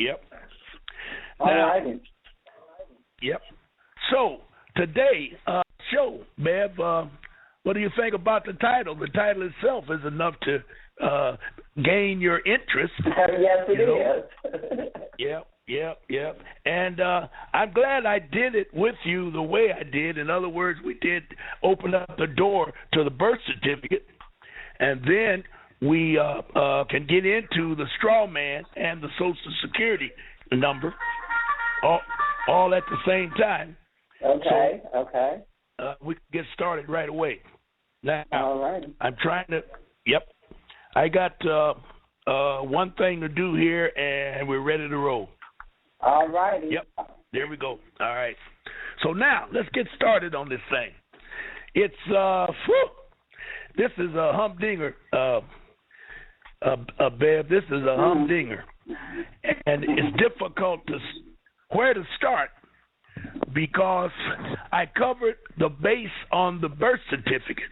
Yep. All right. Yep. So today, show, Bev, what do you think about the title? The title itself is enough to gain your interest. Yes, it is. Yep. And I'm glad I did it with you the way I did. In other words, we did open up the door to the birth certificate, and then we can get into the straw man and the Social Security number all at the same time. Okay. We can get started right away. Now, all right. I'm trying to. Yep. I got one thing to do here, and we're ready to roll. All righty. Yep. There we go. All right. So now let's get started on this thing. It's this is a humdinger, Bev. This is a humdinger, and it's difficult to where to start because I covered the base on the birth certificate.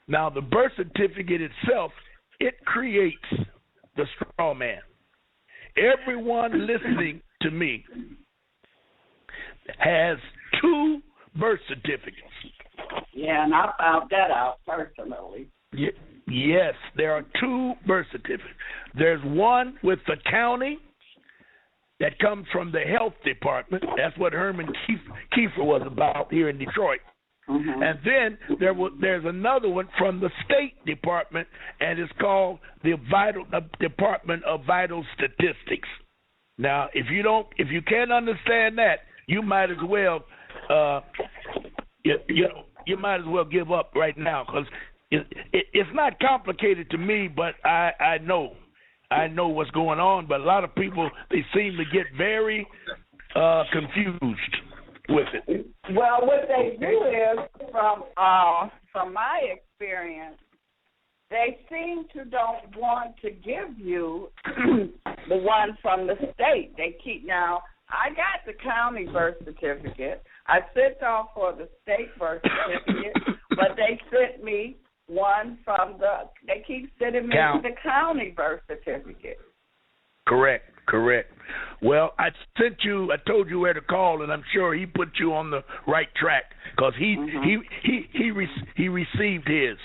Now, the birth certificate itself, it creates the straw man. Everyone listening to me has two birth certificates. Yeah, and I found that out personally. Yes, there are two birth certificates. There's one with the county that comes from the health department. That's what Herman Kiefer was about here in Detroit. Mm-hmm. And then there's another one from the State Department, and it's called the Department of Vital Statistics. Now, if you can't understand that, you might as well, you might as well give up right now because it's not complicated to me, but I know what's going on. But a lot of people, they seem to get very confused with it. Well, what they do is, from my experience, they seem to don't want to give you the one from the state. They keep now. I got the county birth certificate. I sent off for the state birth certificate, but they sent me one from the. They keep sending me the county birth certificate. Correct. Well, I told you where to call, and I'm sure he put you on the right track because he received his.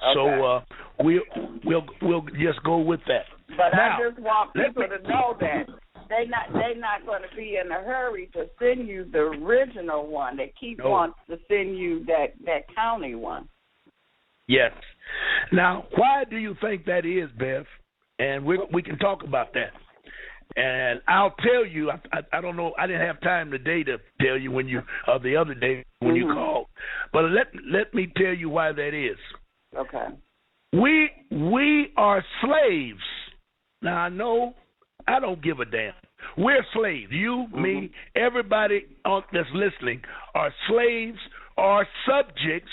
Okay. So we'll just go with that. But now, I just want people to know that they're not going to be in a hurry to send you the original one. They keep wanting to send you that county one. Yes. Now, why do you think that is, Beth? And we can talk about that. And I'll tell you, I don't know, I didn't have time today to tell you the other day when you called. But let me tell you why that is. Okay. We are slaves. Now, I know I don't give a damn. We're slaves. You, me, everybody that's listening are slaves or subjects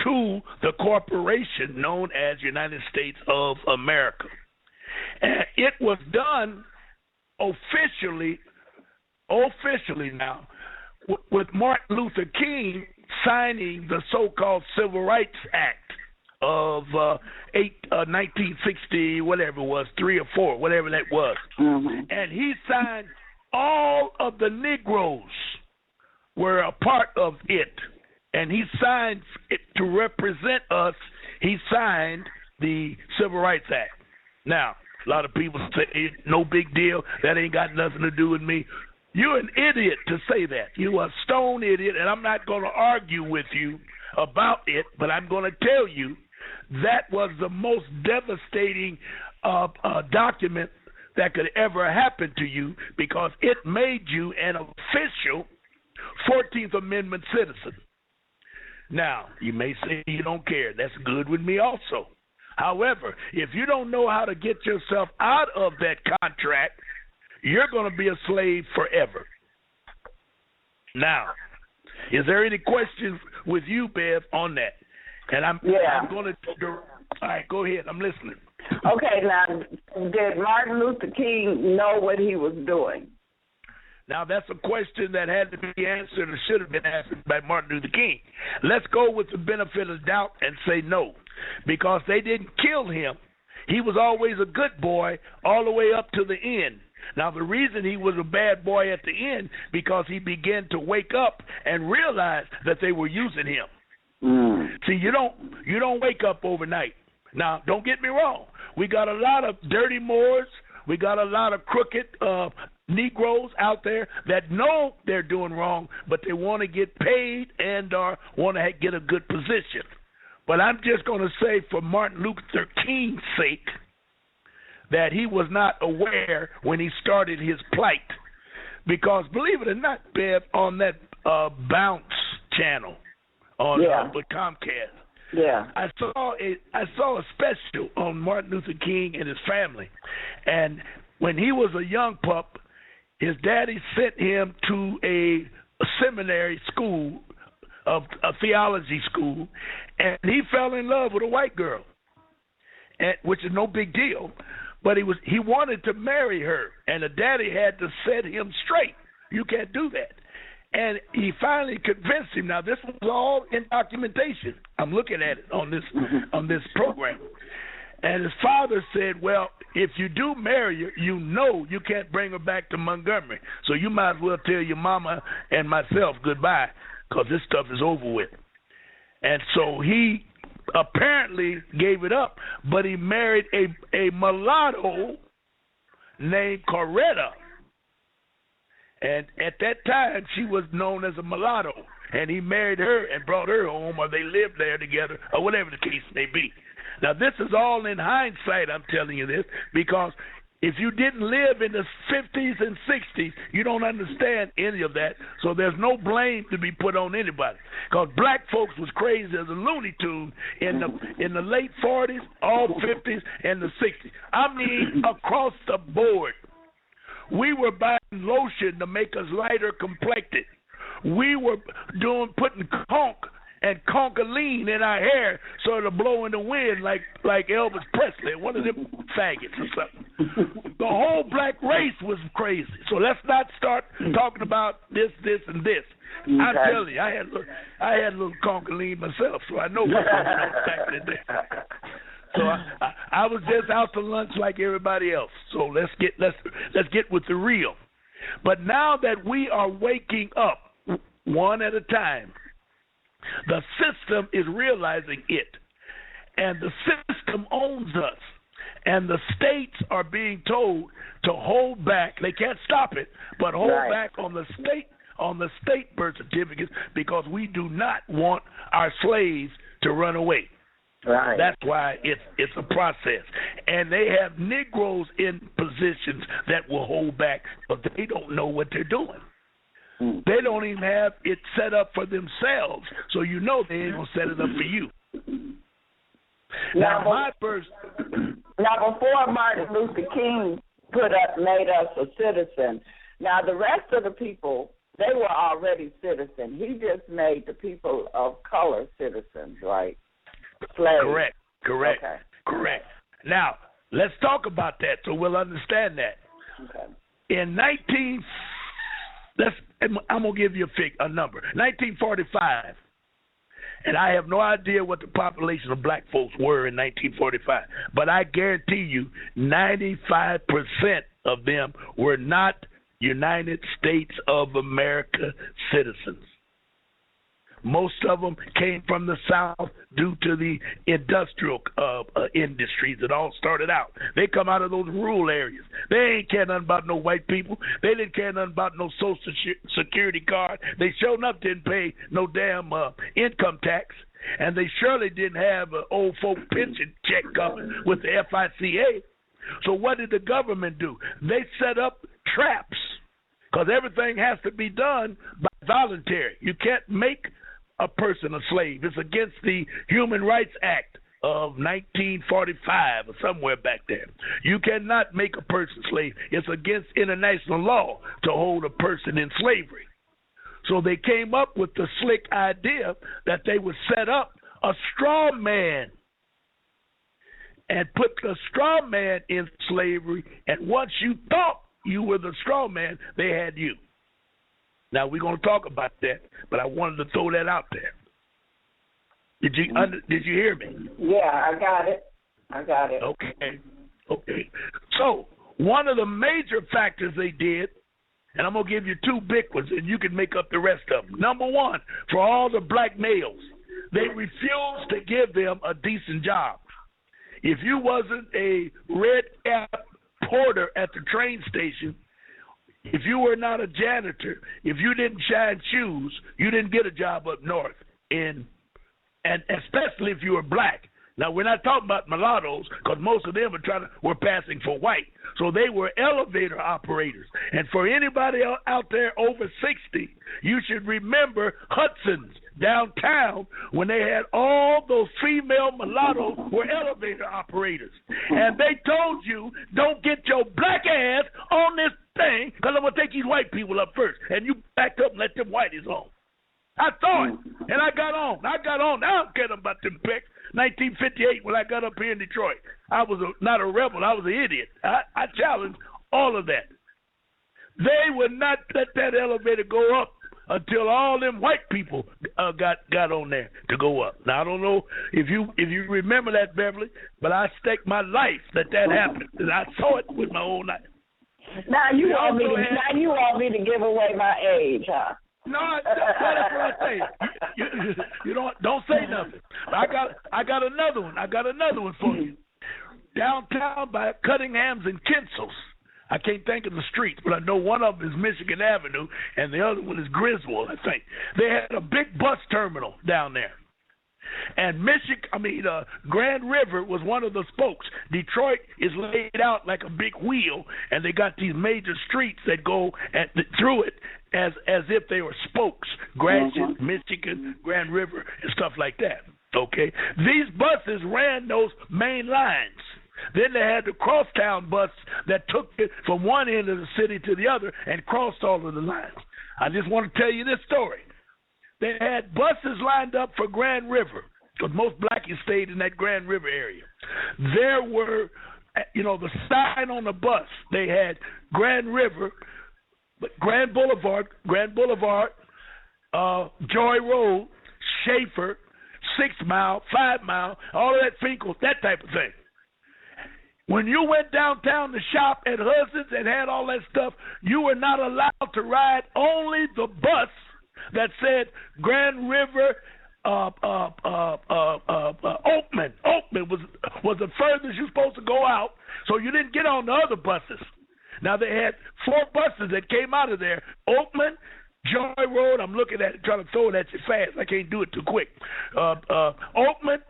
to the corporation known as United States of America. And it was done officially now, with Martin Luther King signing the so-called Civil Rights Act of 1960, whatever it was, 3 or 4, whatever that was. Mm-hmm. And he signed all of the Negroes were a part of it. And he signed it to represent us. He signed the Civil Rights Act. Now, a lot of people say, no big deal. That ain't got nothing to do with me. You're an idiot to say that. You're a stone idiot, and I'm not going to argue with you about it, but I'm going to tell you that was the most devastating document that could ever happen to you because it made you an official 14th Amendment citizen. Now, you may say you don't care. That's good with me also. However, if you don't know how to get yourself out of that contract, you're going to be a slave forever. Now, is there any questions with you, Bev, on that? And I'm going to. All right, go ahead. I'm listening. Okay, now, did Martin Luther King know what he was doing? Now, that's a question that had to be answered or should have been answered by Martin Luther King. Let's go with the benefit of doubt and say no, because they didn't kill him. He was always a good boy all the way up to the end. Now, the reason he was a bad boy at the end, because he began to wake up and realize that they were using him. See, you don't wake up overnight. Now, don't get me wrong. We got a lot of dirty Moors. We got a lot of crooked Negroes out there that know they're doing wrong, but they want to get paid and want to get a good position. But I'm just going to say, for Martin Luther King's sake, that he was not aware when he started his plight. Because, believe it or not, Bev, on that Bounce channel on with Comcast, I saw a special on Martin Luther King and his family. And when he was a young pup, his daddy sent him to a seminary school, a theology school, and he fell in love with a white girl, which is no big deal. But he wanted to marry her, and the daddy had to set him straight. You can't do that. And he finally convinced him. Now, this was all in documentation. I'm looking at it on this program. And his father said, well, if you do marry her, you know you can't bring her back to Montgomery. So you might as well tell your mama and myself goodbye, because this stuff is over with. And so he apparently gave it up, but he married a mulatto named Coretta. And at that time, she was known as a mulatto. And he married her and brought her home, or they lived there together, or whatever the case may be. Now, this is all in hindsight, I'm telling you this, because if you didn't live in the 50s and 60s, you don't understand any of that, so there's no blame to be put on anybody. Because black folks was crazy as a Looney Tune in the late 40s, all 50s, and the 60s. I mean, across the board. We were buying lotion to make us lighter complected. We were putting conch and concholine in our hair so it'll blow in the wind like Elvis Presley, one of them faggots or something. The whole black race was crazy. So let's not start talking about this, and this. Okay. I'm telling you, I had a little concholine myself, so I know what's back in there. So I was just out to lunch like everybody else. So let's get with the real. But now that we are waking up one at a time, the system is realizing it, and the system owns us, and the states are being told to hold back. They can't stop it, but hold back on the state birth certificates, because we do not want our slaves to run away. Right. That's why it's a process, and they have Negroes in positions that will hold back, but they don't know what they're doing. They don't even have it set up for themselves, so you know they ain't gonna set it up for you. Now before Martin Luther King made us a citizen, now the rest of the people, they were already citizens. He just made the people of color citizens, right? Slaves. Correct. Now let's talk about that so we'll understand that. Okay. I'm going to give you a number. 1945, and I have no idea what the population of black folks were in 1945, but I guarantee you 95% of them were not United States of America citizens. Most of them came from the South due to the industrial industries that all started out. They come out of those rural areas. They ain't care nothing about no white people. They didn't care nothing about no Social Security card. They sure enough didn't pay no damn income tax. And they surely didn't have an old folk pension check coming with the FICA. So what did the government do? They set up traps, because everything has to be done by voluntary. You can't make a person a slave. It's against the Human Rights Act of 1945 or somewhere back there. You cannot make a person slave. It's against international law to hold a person in slavery. So they came up with the slick idea that they would set up a straw man and put the straw man in slavery, and once you thought you were the straw man, they had you. Now, we're going to talk about that, but I wanted to throw that out there. Did you hear me? Yeah, I got it. Okay. So one of the major factors they did, and I'm going to give you two big ones, and you can make up the rest of them. Number one, for all the black males, they refused to give them a decent job. If you wasn't a red cap porter at the train station, if you were not a janitor, if you didn't shine shoes, you didn't get a job up north, and especially if you were black. Now, we're not talking about mulattoes because most of them were passing for white. So they were elevator operators. And for anybody out there over 60, you should remember Hudson's downtown when they had all those female mulattoes were elevator operators. And they told you, don't get your black ass on this thing because I'm going to take these white people up first. And you backed up and let them whiteys on. I saw it, and I got on. I don't care about them picks. 1958, when I got up here in Detroit, I was not a rebel. I was an idiot. I challenged all of that. They would not let that elevator go up until all them white people got on there to go up. Now, I don't know if you remember that, Beverly, but I staked my life that happened, and I saw it with my own eyes. Now you want me to give away my age, huh? No, that's what I say. You don't say nothing. I got another one. I got another one for you. Downtown by Cunningham's and Kinsel's. I can't think of the streets, but I know one of them is Michigan Avenue, and the other one is Griswold, I think. They had a big bus terminal down there. And Grand River was one of the spokes. Detroit is laid out like a big wheel, and they got these major streets that go through it as if they were spokes. Gratiot, Michigan, Grand River, and stuff like that. Okay? These buses ran those main lines. Then they had the crosstown bus that took it from one end of the city to the other and crossed all of the lines. I just want to tell you this story. They had buses lined up for Grand River because most blackies stayed in that Grand River area. There were, the sign on the bus. They had Grand River, Grand Boulevard, Joy Road, Schaefer, 6 Mile, 5 Mile, all of that Finkel, that type of thing. When you went downtown to shop at Hudson's and had all that stuff, you were not allowed to ride only the bus that said Grand River, Oakman. Oakman was the furthest you were supposed to go out, so you didn't get on the other buses. Now, they had 4 buses that came out of there. Oakman, Joy Road, I'm looking at it, trying to throw it at you fast. I can't do it too quick. Oakman,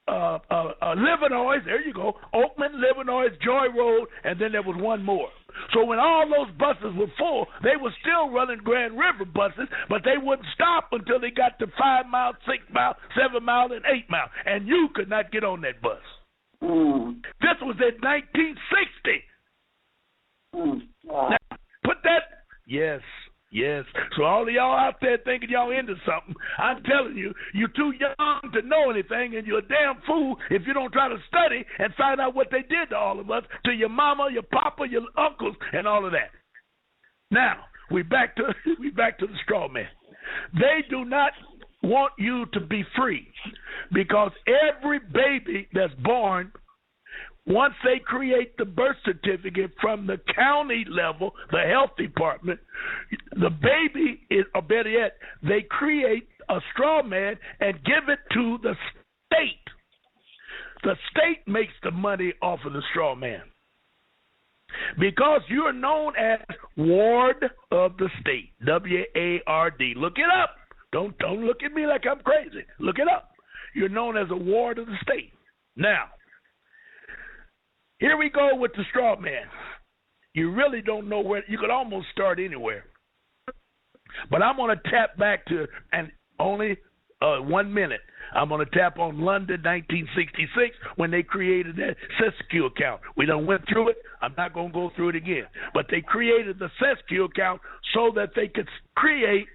Livernois, there you go. Oakman, Livernois, Joy Road, and then there was one more. So when all those buses were full, they were still running Grand River buses, but they wouldn't stop until they got to 5 Mile, 6 Mile, 7 Mile, and 8 Mile. And you could not get on that bus. This was in 1960. Wow. Now, put that, yes. So all of y'all out there thinking y'all into something, I'm telling you, you're too young to know anything, and you're a damn fool if you don't try to study and find out what they did to all of us, to your mama, your papa, your uncles, and all of that. Now, we back to the straw man. They do not want you to be free because every baby that's born, once they create the birth certificate from the county level, the health department, the baby is, or better yet, they create a straw man and give it to the state. The state makes the money off of the straw man. Because you are known as ward of the state, W-A-R-D. Look it up. Don't look at me like I'm crazy. Look it up. You're known as a ward of the state. Now, here we go with the straw man. You really don't know where. You could almost start anywhere. But I'm going to tap back to, and only 1 minute. I'm going to tap on London, 1966, when they created that Sescue account. We done went through it. I'm not going to go through it again. But they created the Sescue account so that they could create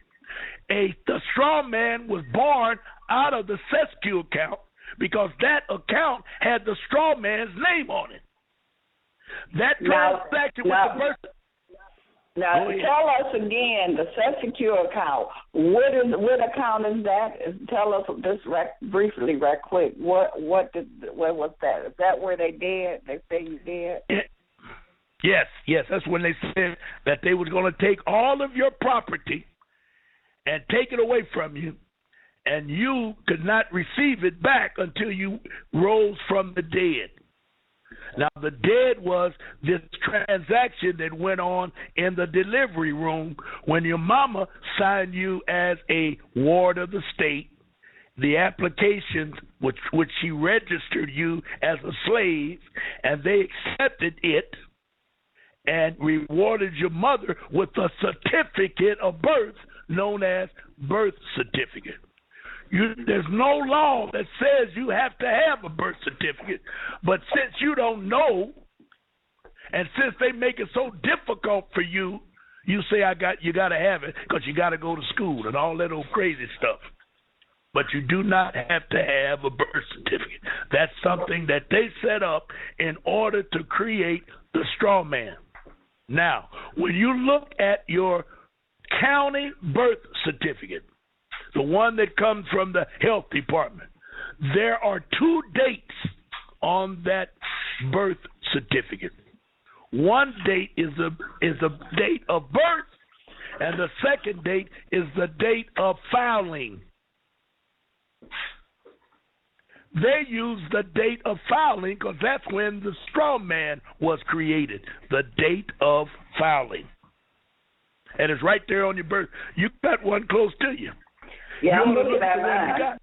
the straw man was born out of the Sescue account because that account had the straw man's name on it. That transaction with the person. Now, tell us again, the Sescue account. What account is that? Tell us this briefly, right quick. Where was that? Is that where they did? They say you did? Yes, that's when they said that they was going to take all of your property and take it away from you, and you could not receive it back until you rose from the dead. Now, the dead was this transaction that went on in the delivery room when your mama signed you as a ward of the state, the applications which she registered you as a slave, and they accepted it and rewarded your mother with a certificate of birth known as birth certificate. There's no law that says you have to have a birth certificate, but since you don't know, and since they make it so difficult for you, you say you got to have it because you got to go to school and all that old crazy stuff. But you do not have to have a birth certificate. That's something that they set up in order to create the straw man. Now, when you look at your county birth certificate, the one that comes from the health department, there are 2 dates on that birth certificate. One date is a date of birth, and the second date is the date of filing. They use the date of filing because that's when the straw man was created, the date of filing. And it's right there on your birth. You got one close to you. Yeah, I'm looking at mine.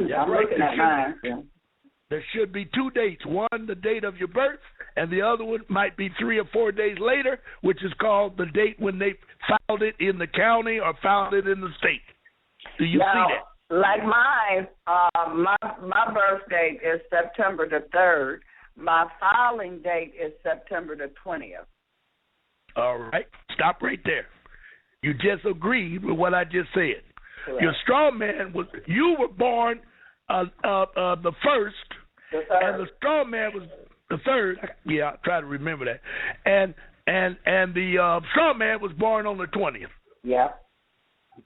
Yeah, I'm looking at mine. Yeah. There should be 2 dates. One, the date of your birth, and the other one might be 3 or 4 days later, which is called the date when they filed it in the county or filed it in the state. Do you see that? Like mine, my birth date is September the 3rd. My filing date is September the 20th. All right. Stop right there. You just agreed with what I just said. Correct. Your straw man you were born the 1st, and the straw man was the 3rd. Yeah, I'll try to remember that. And the straw man was born on the 20th. Yeah.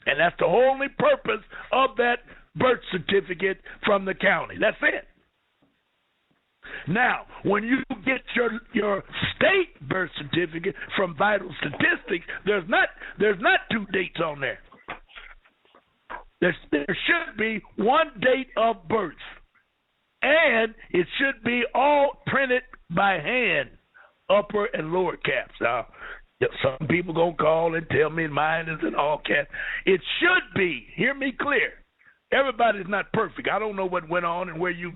And that's the only purpose of that birth certificate from the county. That's it. Now, when you get your state birth certificate from Vital Statistics, there's not 2 dates on there. There should be 1 date of birth, and it should be all printed by hand, upper and lower caps. Now, some people gonna call and tell me mine is in all caps. It should be. Hear me clear. Everybody's not perfect. I don't know what went on and where you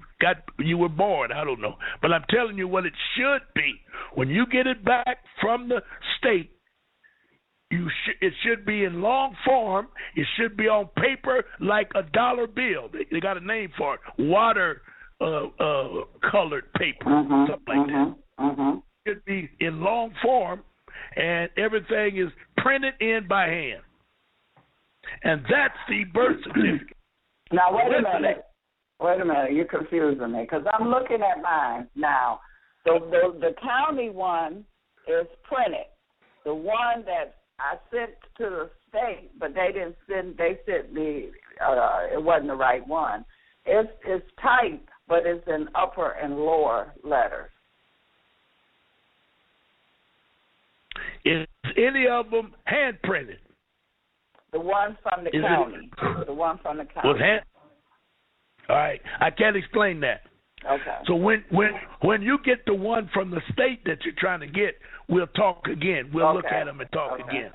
were born. I don't know, but I'm telling you what it should be. When you get it back from the state, it should be in long form. It should be on paper like a dollar bill. They got a name for it. Water colored paper, something like that. It should be in long form. And everything is printed in by hand. And that's the birth certificate. Now, wait a minute. You're confusing me because I'm looking at mine now. The county one is printed. The one that I sent to the state, but they didn't send. They sent me. It wasn't the right one. It's typed, but it's in upper and lower letters. Is any of them hand printed? The one from the county. The one from the county. Was hand? All right, I can't explain that. Okay. So when you get the one from the state that you're trying to get, we'll talk again. We'll look at them and talk again.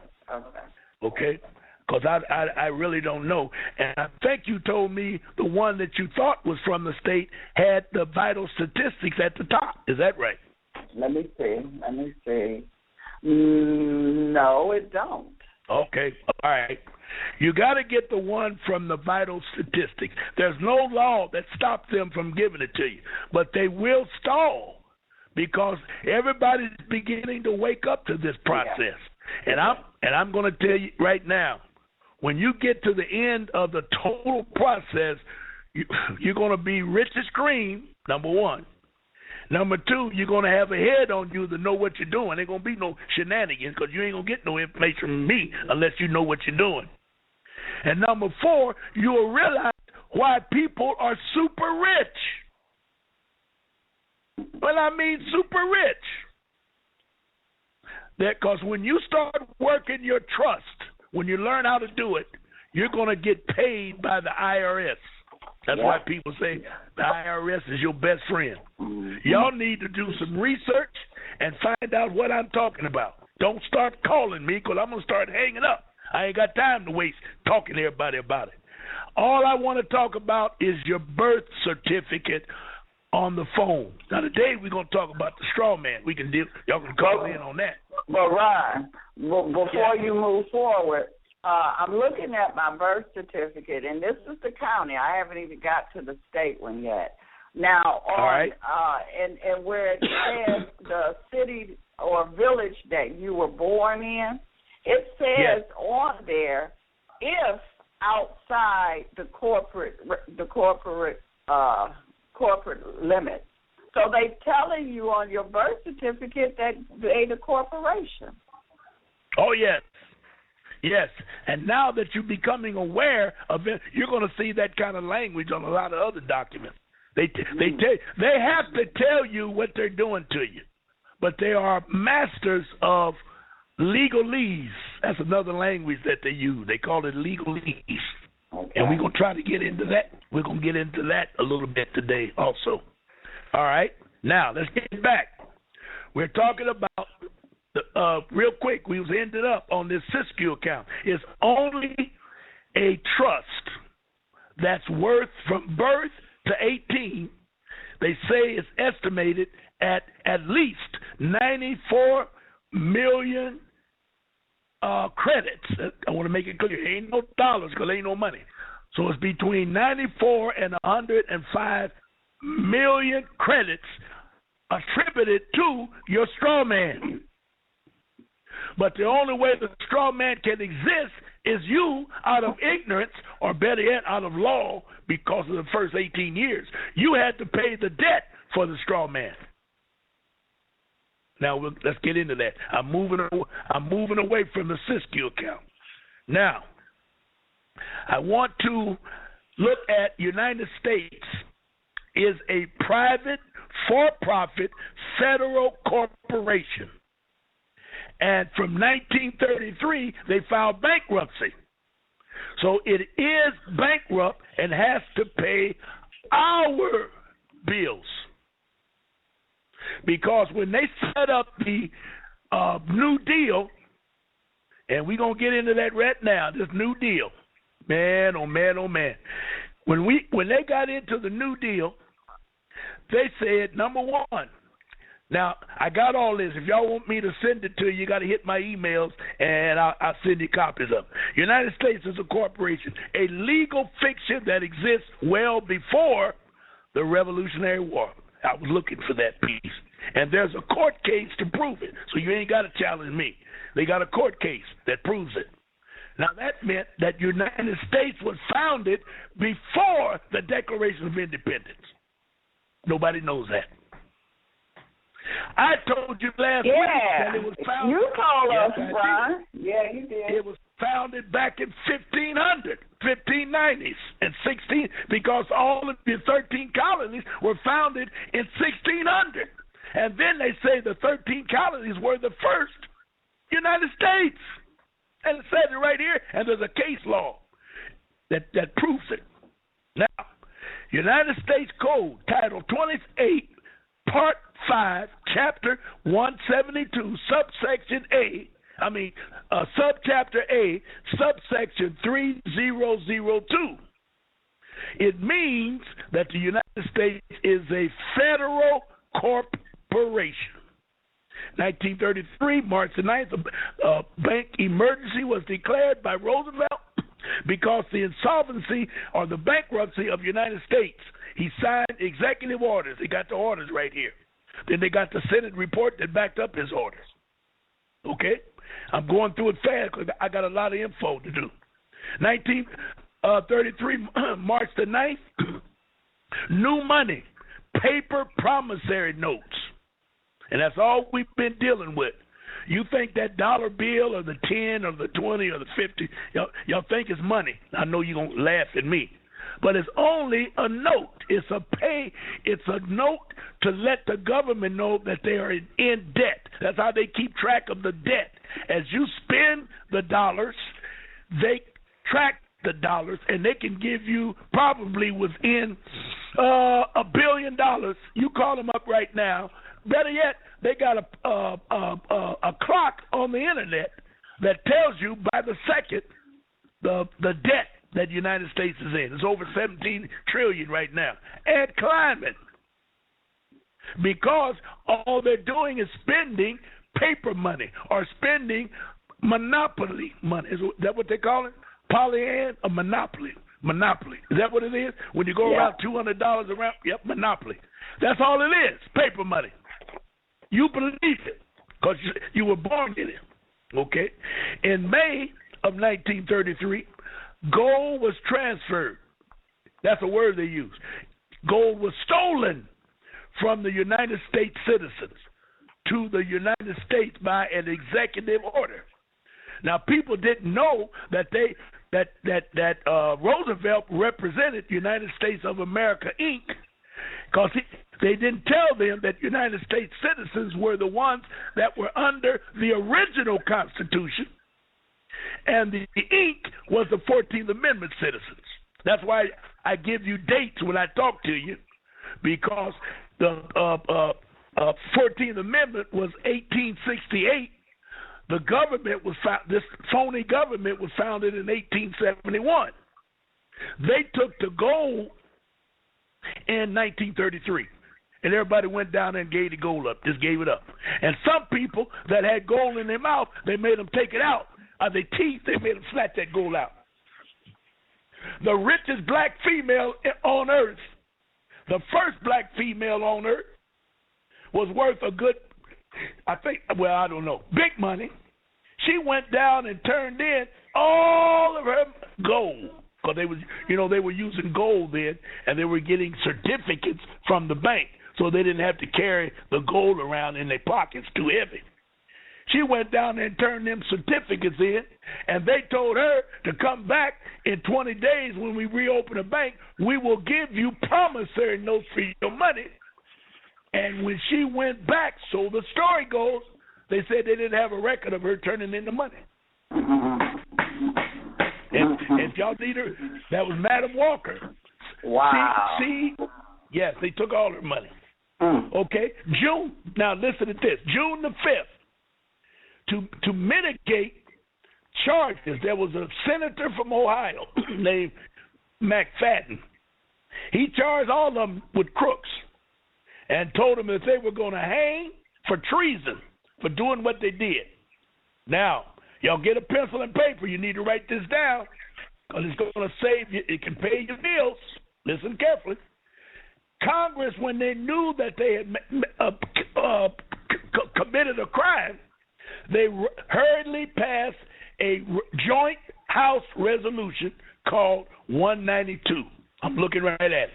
Okay. Because I really don't know. And I think you told me the one that you thought was from the state had the vital statistics at the top. Is that right? Let me see. No, it don't. Okay. All right. You got to get the one from the vital statistics. There's no law that stops them from giving it to you, but they will stall because everybody's beginning to wake up to this process. Yeah. And I'm going to tell you right now, when you get to the end of the total process, you're going to be rich as cream, number one. Number two, you're going to have a head on you to know what you're doing. Ain't going to be no shenanigans because you ain't going to get no information from me unless you know what you're doing. And number four, you'll realize why people are super rich. Well, I mean super rich. Because when you start working your trust, when you learn how to do it, you're going to get paid by the IRS. That's why people say the IRS is your best friend. Y'all need to do some research and find out what I'm talking about. Don't start calling me because I'm going to start hanging up. I ain't got time to waste talking to everybody about it. All I want to talk about is your birth certificate on the phone. Now, today we're going to talk about the straw man. We can deal. Y'all can call in on that. But, Ron, before you move forward, I'm looking at my birth certificate, and this is the county. I haven't even got to the state one yet. Now, and where it says the city or village that you were born in, it says on there if outside the corporate limits. So they telling you on your birth certificate that they the corporation. Oh yes. Yes, and now that you're becoming aware of it, you're going to see that kind of language on a lot of other documents. They have to tell you what they're doing to you, but they are masters of legalese. That's another language that they use. They call it legalese, and we're going to try to get into that. We're going to get into that a little bit today also. All right, now let's get back. We're talking about real quick, we was ended up on this Sescue account. It's only a trust that's worth from birth to 18. They say it's estimated at least 94 million credits. I want to make it clear. It ain't no dollars because there ain't no money. So it's between 94 and 105 million credits attributed to your straw man. But the only way the straw man can exist is you out of ignorance, or better yet, out of law, because of the first 18 years. You had to pay the debt for the straw man. Now, let's get into that. I'm moving away from the Sescue account. Now, I want to look at United States is a private, for-profit, federal corporation. And from 1933, they filed bankruptcy. So it is bankrupt and has to pay our bills. Because when they set up the New Deal, and we're going to get into that right now, this New Deal, man, oh man, oh man. When they got into the New Deal, they said, number one, now, I got all this. If y'all want me to send it to you, you got to hit my emails, and I'll send you copies of it. United States is a corporation, a legal fiction that exists well before the Revolutionary War. I was looking for that piece. And there's a court case to prove it, so you ain't got to challenge me. They got a court case that proves it. Now, that meant that United States was founded before the Declaration of Independence. Nobody knows that. I told you last week that it was founded. You told us, Brian. Yeah, you did. It was founded back in 1590s and 16, because all of the 13 colonies were founded in 1600. And then they say the 13 colonies were the first United States. And it says it right here, and there's a case law that proves it. Now, United States Code, Title 28, Part 5, Chapter 172, Subsection A, Subchapter A, Subsection 3002. It means that the United States is a federal corporation. 1933, March the 9th, a bank emergency was declared by Roosevelt because the insolvency or the bankruptcy of the United States. He signed executive orders. They got the orders right here. Then they got the Senate report that backed up his orders. Okay? I'm going through it fast because I got a lot of info to do. 1933, March the 9th, new money, paper promissory notes. And that's all we've been dealing with. You think that dollar bill or the 10 or the 20 or the 50, y'all think it's money. I know you're going to laugh at me. but it's only a note. It's a note to let the government know that they are in debt. That's how they keep track of the debt. As you spend the dollars, they track the dollars, and they can give you probably within $1 billion. You call them up right now. Better yet, they got a clock on the internet that tells you by the second the debt that the United States is in. It's over $17 trillion right now, and climbing, because all they're doing is spending paper money or spending monopoly money. Is that what they call it? Polyan or monopoly? Monopoly. Is that what it is? When you go around $200 around, yep, monopoly. That's all it is, paper money. You believe it because you were born in it, okay? In May of 1933, gold was transferred. That's a word they use. Gold was stolen from the United States citizens to the United States by an executive order. Now, people didn't know that Roosevelt represented United States of America, Inc., because they didn't tell them that United States citizens were the ones that were under the original Constitution, and the Inc. was the 14th Amendment citizens. That's why I give you dates when I talk to you, because the 14th Amendment was 1868. The government was this phony government was founded in 1871. They took the gold in 1933, and everybody went down there and gave the gold up, just gave it up. And some people that had gold in their mouth, they made them take it out. Of their teeth, they made them snatch that gold out. The richest black female on earth, the first black female on earth, was worth a good, I don't know, big money. She went down and turned in all of her gold, because they were using gold then, and they were getting certificates from the bank, so they didn't have to carry the gold around in their pockets too heavy. She went down there and turned them certificates in, and they told her to come back in 20 days when we reopen the bank. We will give you promissory notes for your money. And when she went back, so the story goes, they said they didn't have a record of her turning in the money. And if y'all need her, that was Madam Walker. Wow. Yes, they took all her money. Okay, now listen to this. June the 5th, to mitigate charges, there was a senator from Ohio named McFadden. He charged all of them with crooks and told them that they were going to hang for treason for doing what they did. Now, y'all get a pencil and paper. You need to write this down, because it's going to save you. It can pay your bills. Listen carefully. Congress, when they knew that they had committed a crime, they hurriedly passed a joint House resolution called 192. I'm looking right at it.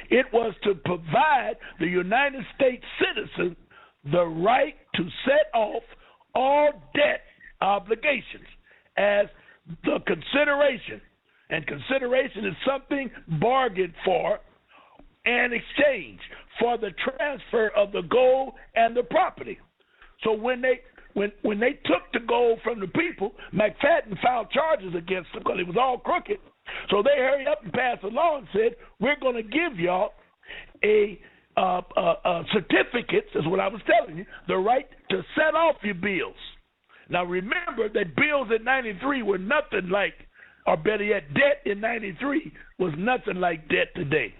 It was to provide the United States citizen the right to set off all debt obligations as the consideration. And consideration is something bargained for and exchange for the transfer of the gold and the property. So when they took the gold from the people, McFadden filed charges against them because it was all crooked. So they hurried up and passed a law and said, we're going to give y'all a certificates, is what I was telling you, the right to set off your bills. Now remember that bills in 93 were nothing like, or better yet, debt in 93 was nothing like debt today.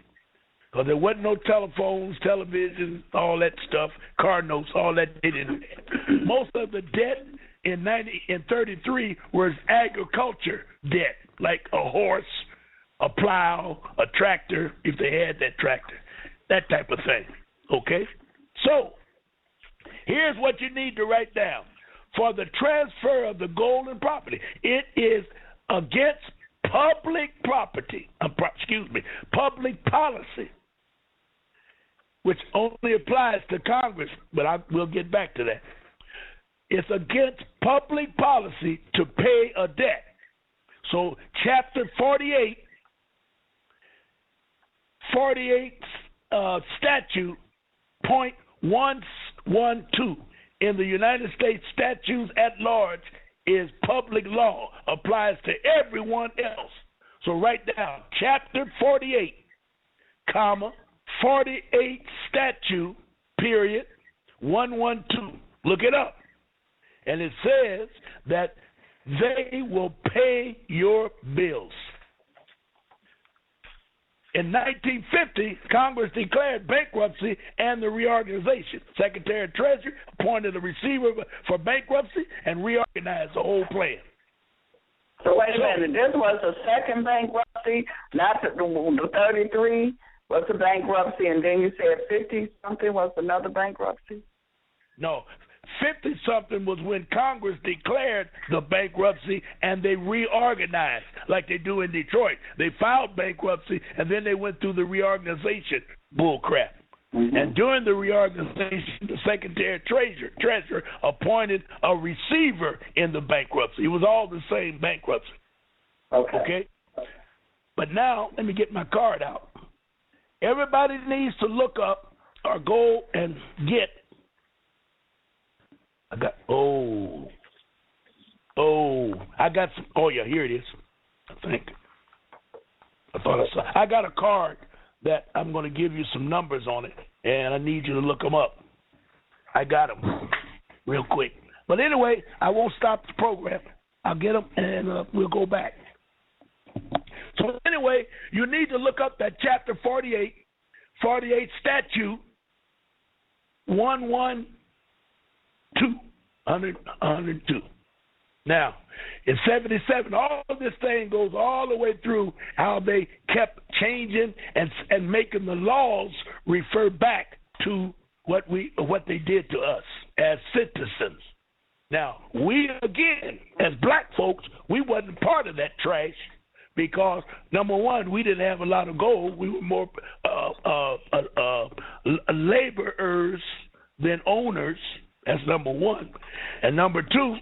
Because there wasn't no telephones, television, all that stuff, car notes, all that they didn't have. Most of the debt in 33 was agriculture debt, like a horse, a plow, a tractor, if they had that tractor, that type of thing. Okay? So, here's what you need to write down. For the transfer of the gold and property, it is against public property, public policy, which only applies to Congress, but we'll get back to that. It's against public policy to pay a debt. So Chapter 48 48 statute point 112 in the United States statutes at large is public law, applies to everyone else. So write down chapter 48, comma, 48 statute, period, 112. Look it up. And it says that they will pay your bills. In 1950, Congress declared bankruptcy and the reorganization. Secretary of Treasury appointed a receiver for bankruptcy and reorganized the whole plan. So wait a minute, this was the second bankruptcy, not the 33 was the bankruptcy, and then you said 50-something was another bankruptcy? No, 50-something was when Congress declared the bankruptcy and they reorganized like they do in Detroit. They filed bankruptcy and then they went through the reorganization bullcrap. Mm-hmm. And during the reorganization, the Secretary of Treasury appointed a receiver in the bankruptcy. It was all the same bankruptcy. Okay? But now, let me get my card out. Everybody needs to look up or go and get. I got some. Oh yeah, here it is. I think. I got a card that I'm going to give you some numbers on it, and I need you to look them up. I got them real quick. But anyway, I won't stop the program. I'll get them, and we'll go back. So anyway, you need to look up that chapter 48 statute 112. 102. Now, in 77, all of this thing goes all the way through how they kept changing and making the laws refer back to what they did to us as citizens. Now, we, again, as black folks, we wasn't part of that trash because, number one, we didn't have a lot of gold. We were more laborers than owners. That's number one. And number two,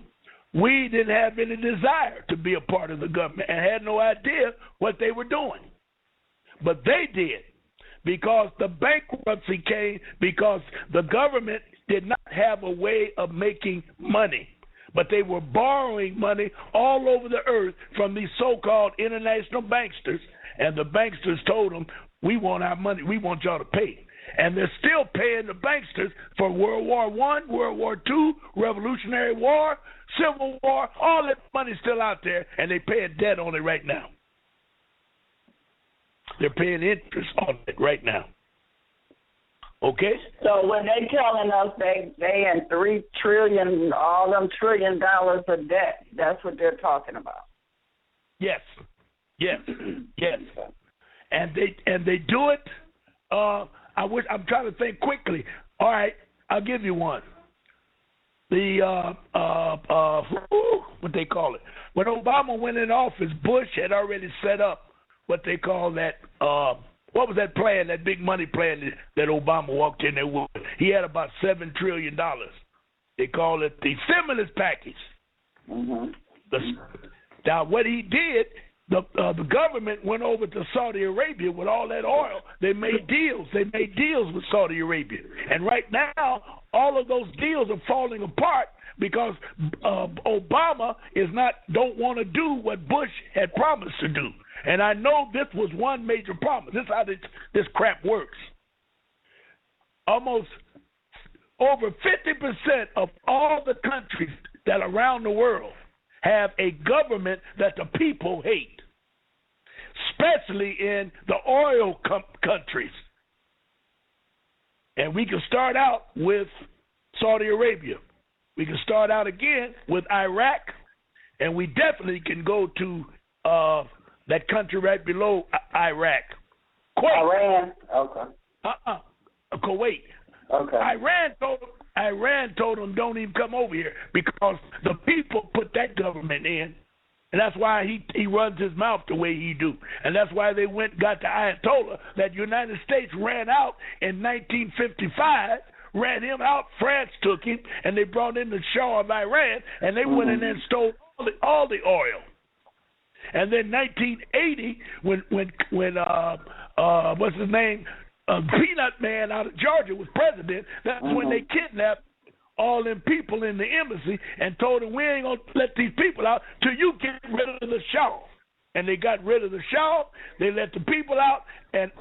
we didn't have any desire to be a part of the government and had no idea what they were doing. But they did, because the bankruptcy came because the government did not have a way of making money, but they were borrowing money all over the earth from these so-called international banksters, and the banksters told them, we want our money, we want y'all to pay. And they're still paying the banksters for World War I, World War II, Revolutionary War, Civil War. All that money's still out there, and they're paying debt on it right now. They're paying interest on it right now. Okay? So when they telling us they in $3 trillion, all them $1 trillion of debt, that's what they're talking about. Yes. And they do it. I'm trying to think quickly. All right, I'll give you one. The what they call it? When Obama went in office, Bush had already set up what they call that. What was that plan? That big money plan that Obama walked in there with. He had about $7 trillion. They call it the stimulus package. Mm-hmm. Now, what he did. The government went over to Saudi Arabia with all that oil. They made deals. With Saudi Arabia. And right now, all of those deals are falling apart because Obama don't want to do what Bush had promised to do. And I know this was one major promise. This is how this crap works. Almost over 50% of all the countries that are around the world have a government that the people hate, especially in the oil countries. And we can start out with Saudi Arabia. We can start out again with Iraq, and we definitely can go to that country right below Iraq. Iran? Okay. Kuwait. Okay. Iran told them don't even come over here because the people put that government in, and that's why he runs his mouth the way he do. And that's why they got the Ayatollah that United States ran out in 1955, ran him out, France took him, and they brought in the Shah of Iran, and they went in there and stole all the oil. And then 1980, when what's his name? Peanut Man out of Georgia was president. That's when they kidnapped all them people in the embassy and told them, we ain't going to let these people out till you get rid of the Shah. And they got rid of the Shah. They let the people out, and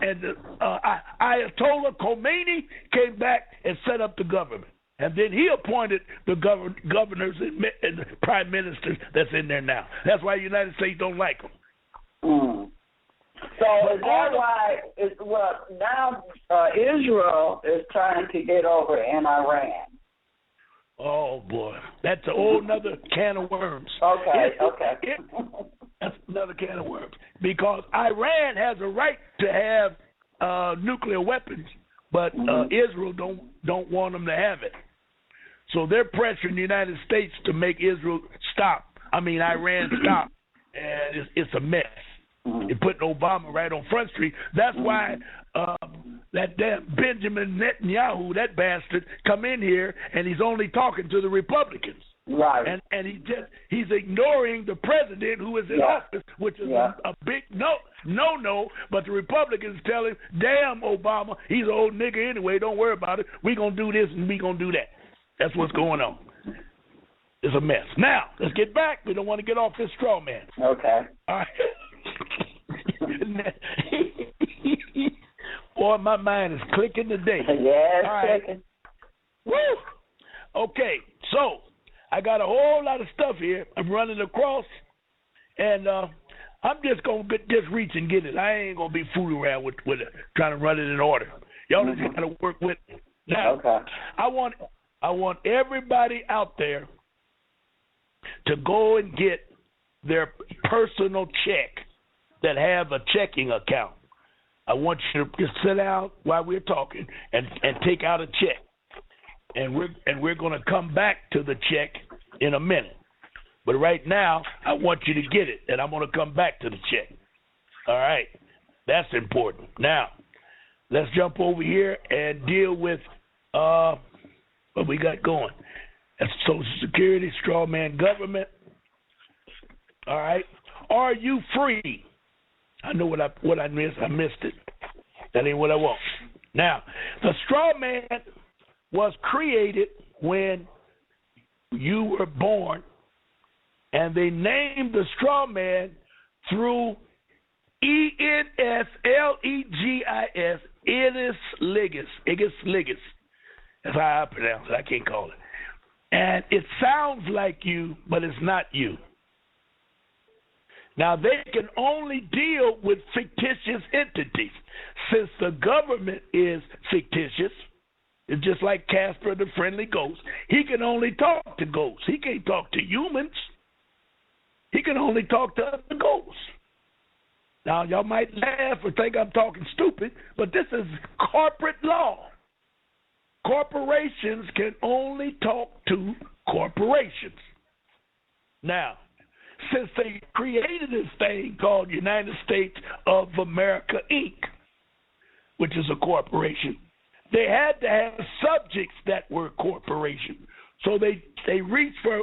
Ayatollah Khomeini came back and set up the government. And then he appointed the governors and prime ministers that's in there now. That's why the United States don't like them. So is that why now Israel is trying to get over in Iran? Oh, boy. That's a whole nother can of worms. Okay. That's another can of worms. Because Iran has a right to have nuclear weapons, but Israel don't want them to have it. So they're pressuring the United States to make Iran stop, and it's a mess. They're putting Obama right on Front Street. That's why that damn Benjamin Netanyahu, that bastard, come in here and he's only talking to the Republicans. Right. And he's ignoring the president who is in office, which is a big no. But the Republicans tell him, damn Obama, he's an old nigga anyway, don't worry about it. We're going to do this and we're going to do that. That's what's going on. It's a mess. Now, let's get back. We don't want to get off this straw man. Okay. All right. Boy, my mind is clicking today. Yes, right. clicking. Woo! Okay, so I got a whole lot of stuff here I'm running across, and I'm just going to just reach and get it. I ain't going to be fooling around with it, trying to run it in order. Y'all just got to work with it. Now, I want everybody out there to go and get their personal check that have a checking account. I want you to just sit down while we're talking and take out a check. And we're going to come back to the check in a minute. But right now, I want you to get it, and I'm going to come back to the check. All right? That's important. Now, let's jump over here and deal with what we got going. That's Social Security, strawman government. All right? Are you free? I know what I missed. I missed it. That ain't what I want. Now, the straw man was created when you were born, and they named the straw man through ENSLEGIS, Igis Ligis. That's how I pronounce it. I can't call it. And it sounds like you, but it's not you. Now, they can only deal with fictitious entities. Since the government is fictitious, it's just like Casper the Friendly Ghost. He can only talk to ghosts. He can't talk to humans. He can only talk to other ghosts. Now, y'all might laugh or think I'm talking stupid, but this is corporate law. Corporations can only talk to corporations. Now, since they created this thing called United States of America, Inc., which is a corporation, they had to have subjects that were corporations. So they reached for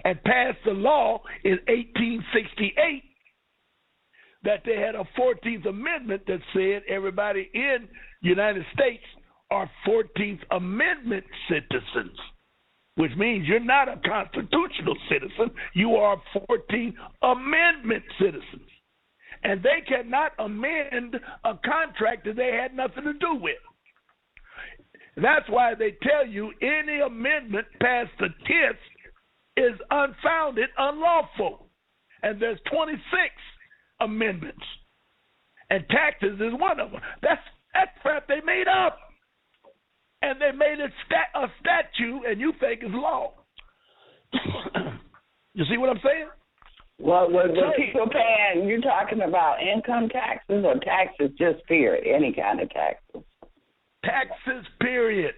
and passed a law in 1868 that they had a 14th Amendment that said everybody in the United States are 14th Amendment citizens, which means you're not a constitutional citizen. You are 14th Amendment citizens. And they cannot amend a contract that they had nothing to do with. That's why they tell you any amendment past the 10th is unfounded, unlawful. And there's 26 amendments. And taxes is one of them. That's crap they made up. And they made it a statute, and you think it's law. You see what I'm saying? Well, with people paying, you're talking about income taxes or taxes just period, any kind of taxes? Taxes, period.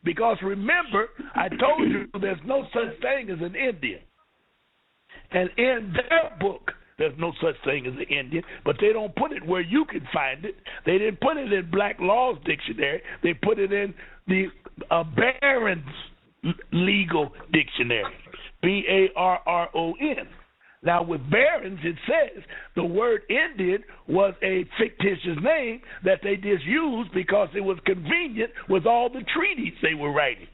Because remember, I told you there's no such thing as an Indian. And in their book, there's no such thing as an Indian, but they don't put it where you can find it. They didn't put it in Black Law's Dictionary. They put it in the Barron's Legal Dictionary, Barron. Now, with barons, it says the word Indian was a fictitious name that they just used because it was convenient with all the treaties they were writing.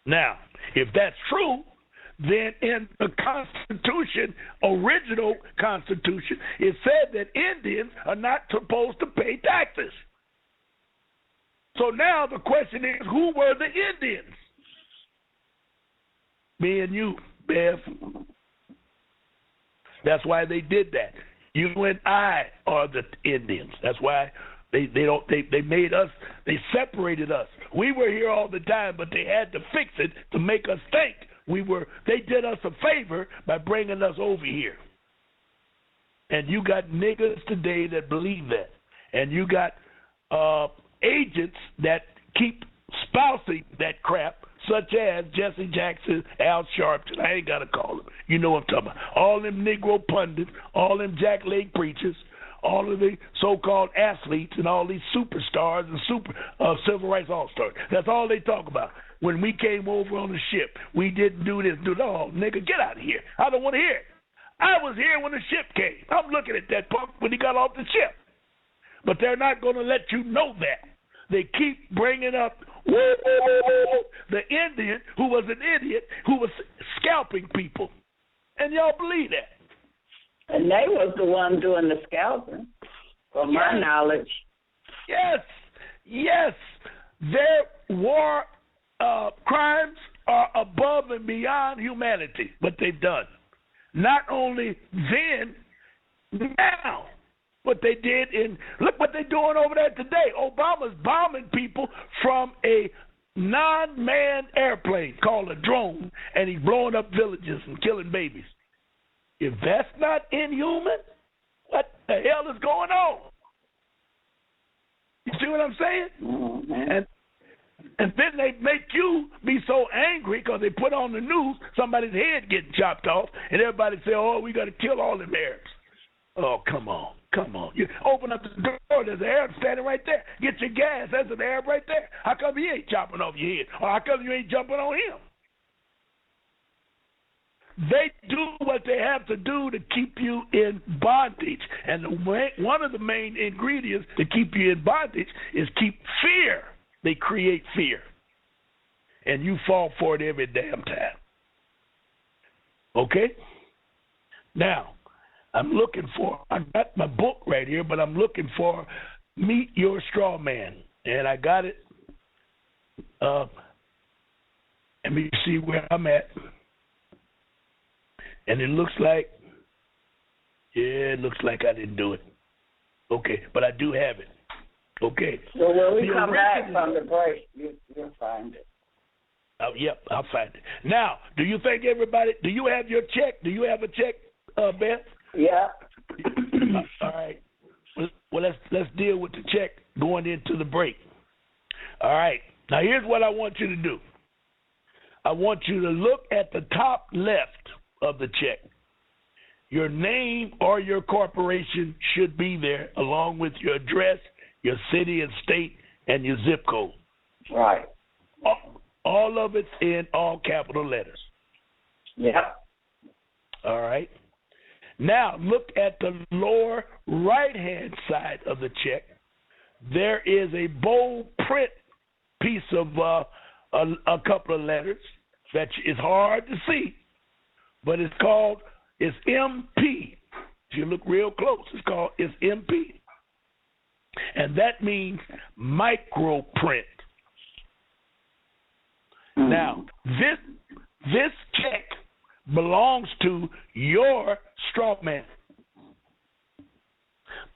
Now, if that's true, then in the Constitution, original Constitution, it said that Indians are not supposed to pay taxes. So now the question is, who were the Indians? Me and you, Bev. That's why they did that. You and I are the Indians. That's why they made us, they separated us. We were here all the time, but they had to fix it to make us think they did us a favor by bringing us over here. And you got niggas today that believe that. And you got agents that keep spousing that crap, such as Jesse Jackson, Al Sharpton. I ain't got to call them. You know what I'm talking about. All them Negro pundits, all them jackleg preachers, all of the so-called athletes and all these superstars and civil rights all-stars. That's all they talk about. When we came over on the ship, we didn't do this, do that. Oh, nigga, get out of here. I don't want to hear it. I was here when the ship came. I'm looking at that punk when he got off the ship. But they're not going to let you know that. They keep bringing up the Indian who was an idiot who was scalping people. And y'all believe that. And they was the one doing the scalping, from my knowledge. Yes. Their war crimes are above and beyond humanity, what they've done. Not only then, now. What they did look what they're doing over there today. Obama's bombing people from a non-manned airplane called a drone, and he's blowing up villages and killing babies. If that's not inhuman, what the hell is going on? You see what I'm saying? Mm-hmm. And then they make you be so angry because they put on the news somebody's head getting chopped off, and everybody say, oh, we got to kill all them Arabs. Oh, come on. You open up the door, there's an Arab standing right there. Get your gas, there's an Arab right there. How come he ain't chopping off your head? Or how come you ain't jumping on him? They do what they have to do to keep you in bondage. And one of the main ingredients to keep you in bondage is keep fear. They create fear. And you fall for it every damn time. Okay? Now, I got my book right here, but I'm looking for Meet Your Straw Man. And I got it. Let me see where I'm at. And it looks like I didn't do it. Okay, but I do have it. Okay. So when we come back from the break, you'll find it. Yep, I'll find it. Now, do you have your check? Do you have a check, Beth? Yeah. All right. Well, let's deal with the check going into the break. All right. Now, here's what I want you to do. I want you to look at the top left of the check. Your name or your corporation should be there, along with your address, your city and state, and your zip code. Right. All of it's in all capital letters. Yeah. All right. Now, look at the lower right-hand side of the check. There is a bold print piece of a couple of letters that is hard to see, but it's MP. If you look real close, it's MP. And that means micro print. Mm-hmm. Now, this check belongs to your straw man.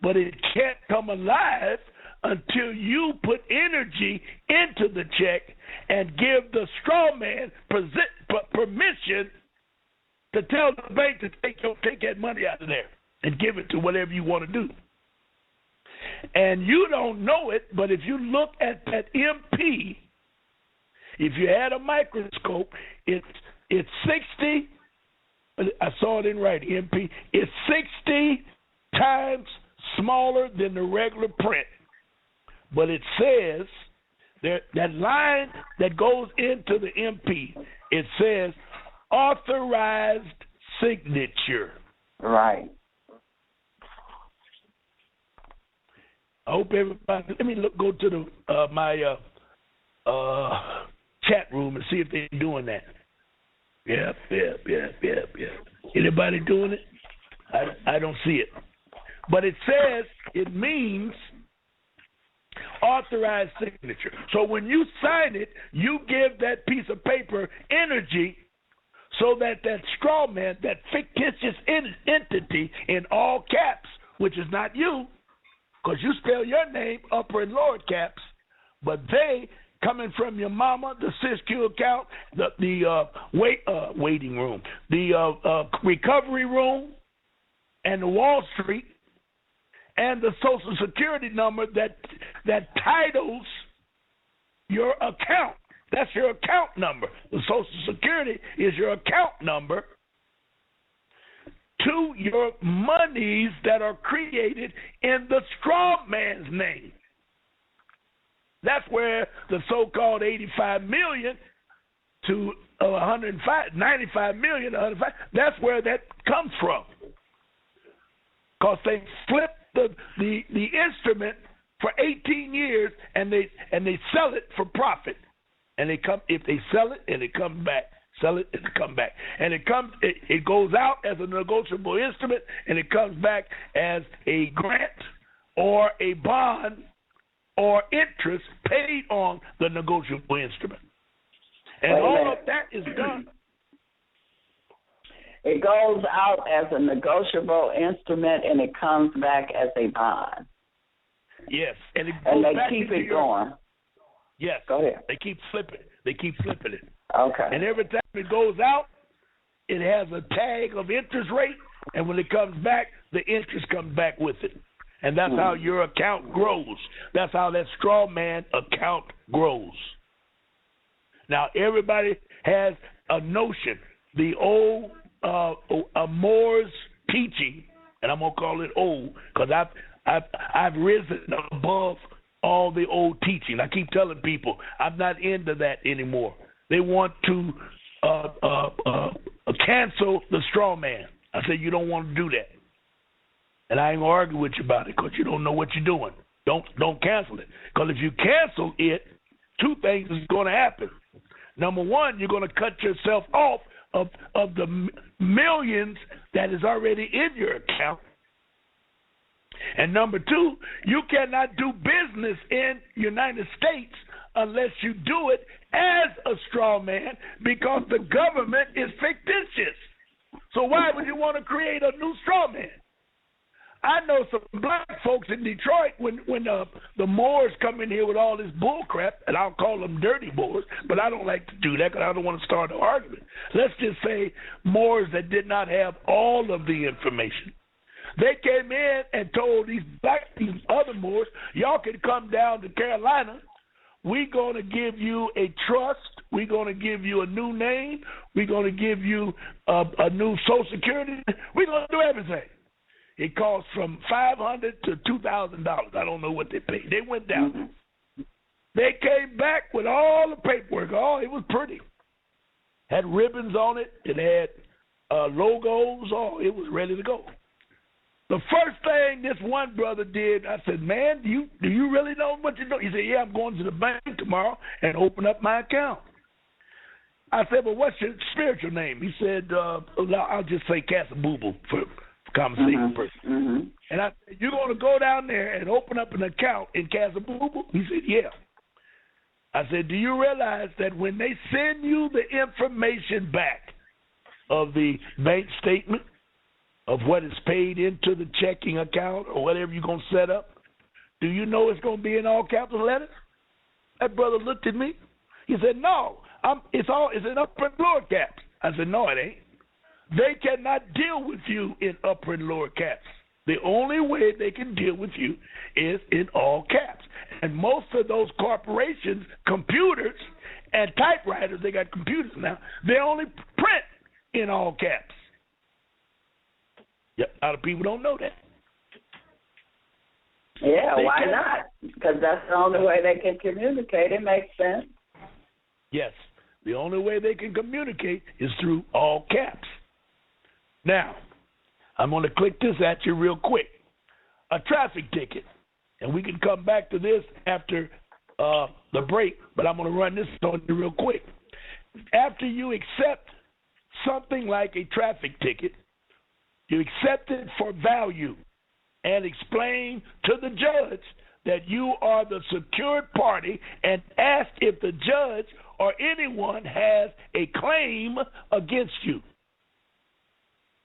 But it can't come alive until you put energy into the check and give the straw man permission to tell the bank to take that money out of there and give it to whatever you want to do. And you don't know it, but if you look at that MP, if you had a microscope, it's 60. I saw it in writing. MP. It's 60 times smaller than the regular print, but it says that line that goes into the MP. It says Authorized signature. Right. I hope everybody. Let me go to the my chat room and see if they're doing that. Yeah. Anybody doing it? I don't see it. But it says it means authorized signature. So when you sign it, you give that piece of paper energy so that straw man, that fictitious entity in all caps, which is not you, because you spell your name upper and lower caps, but they coming from your mama, the Sescue account, the waiting room, the recovery room, and the Wall Street, and the Social Security number that titles your account. That's your account number. The Social Security is your account number to your monies that are created in the straw man's name. That's where the so-called 85 million to 95 million, 105, that's where that comes from. Because they flipped the instrument for 18 years and they sell it for profit. And if they sell it and it comes back, sell it and it comes back. And it goes out as a negotiable instrument and it comes back as a grant or a bond or interest paid on the negotiable instrument. And all of that is done. It goes out as a negotiable instrument and it comes back as a bond. Yes, and they keep it going. Yes, go ahead. They keep flipping it. Okay. And every time it goes out, it has a tag of interest rate, and when it comes back, the interest comes back with it. And that's how your account grows. That's how that straw man account grows. Now, everybody has a notion. The old Moore's teaching, and I'm gonna call it old because I've risen above all the old teaching. I keep telling people I'm not into that anymore. They want to cancel the straw man. I say you don't want to do that, and I ain't gonna argue with you about it because you don't know what you're doing. Don't cancel it, because if you cancel it, two things is going to happen. Number one, you're going to cut yourself off of the millions that is already in your account. And number two, you cannot do business in United States unless you do it as a straw man, because the government is fictitious. So why would you want to create a new straw man? I know some black folks in Detroit when the Moors come in here with all this bull crap, and I'll call them dirty Moors, but I don't like to do that because I don't want to start an argument. Let's just say Moors that did not have all of the information. They came in and told these other Moors, y'all can come down to Carolina. We're going to give you a trust. We're going to give you a new name. We're going to give you a new Social Security. We're going to do everything. It costs from $500 to $2,000. I don't know what they paid. They went down. They came back with all the paperwork. Oh, it was pretty. Had ribbons on it. It had logos. Oh, it was ready to go. The first thing this one brother did, I said, man, do you really know what you're doing? He said, yeah, I'm going to the bank tomorrow and open up my account. I said, well, what's your spiritual name? He said, I'll just say Casabooble for conversation person. And I said, you're going to go down there and open up an account in Casabooble? He said, yeah. I said, do you realize that when they send you the information back of the bank statement, of what is paid into the checking account or whatever you're going to set up, do you know it's going to be in all capital letters? That brother looked at me. He said, no, it's in upper and lower caps. I said, no, it ain't. They cannot deal with you in upper and lower caps. The only way they can deal with you is in all caps. And most of those corporations, computers and typewriters, they got computers now, they only print in all caps. Yeah, a lot of people don't know that. Yeah, why not? Because that's the only way they can communicate. It makes sense. Yes, the only way they can communicate is through all caps. Now, I'm going to click this at you real quick. A traffic ticket, and we can come back to this after the break, but I'm going to run this on you real quick. After you accept something like a traffic ticket, you accept it for value and explain to the judge that you are the secured party and ask if the judge or anyone has a claim against you.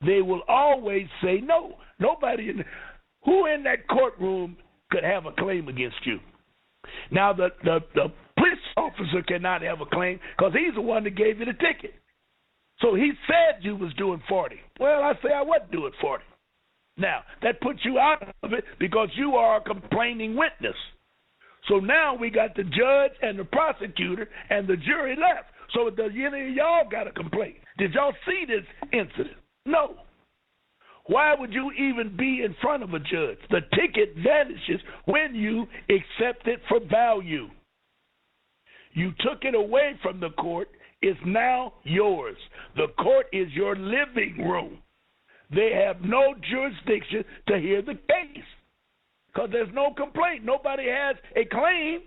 They will always say no. Nobody who in that courtroom could have a claim against you. Now, the police officer cannot have a claim because he's the one that gave you the ticket. So he said you was doing 40. Well, I say I wasn't doing 40. Now, that puts you out of it because you are a complaining witness. So now we got the judge and the prosecutor and the jury left. So does any of y'all got a complaint? Did y'all see this incident? No. Why would you even be in front of a judge? The ticket vanishes when you accept it for value. You took it away from the court. It's now yours. The court is your living room. They have no jurisdiction to hear the case because there's no complaint. Nobody has a claim.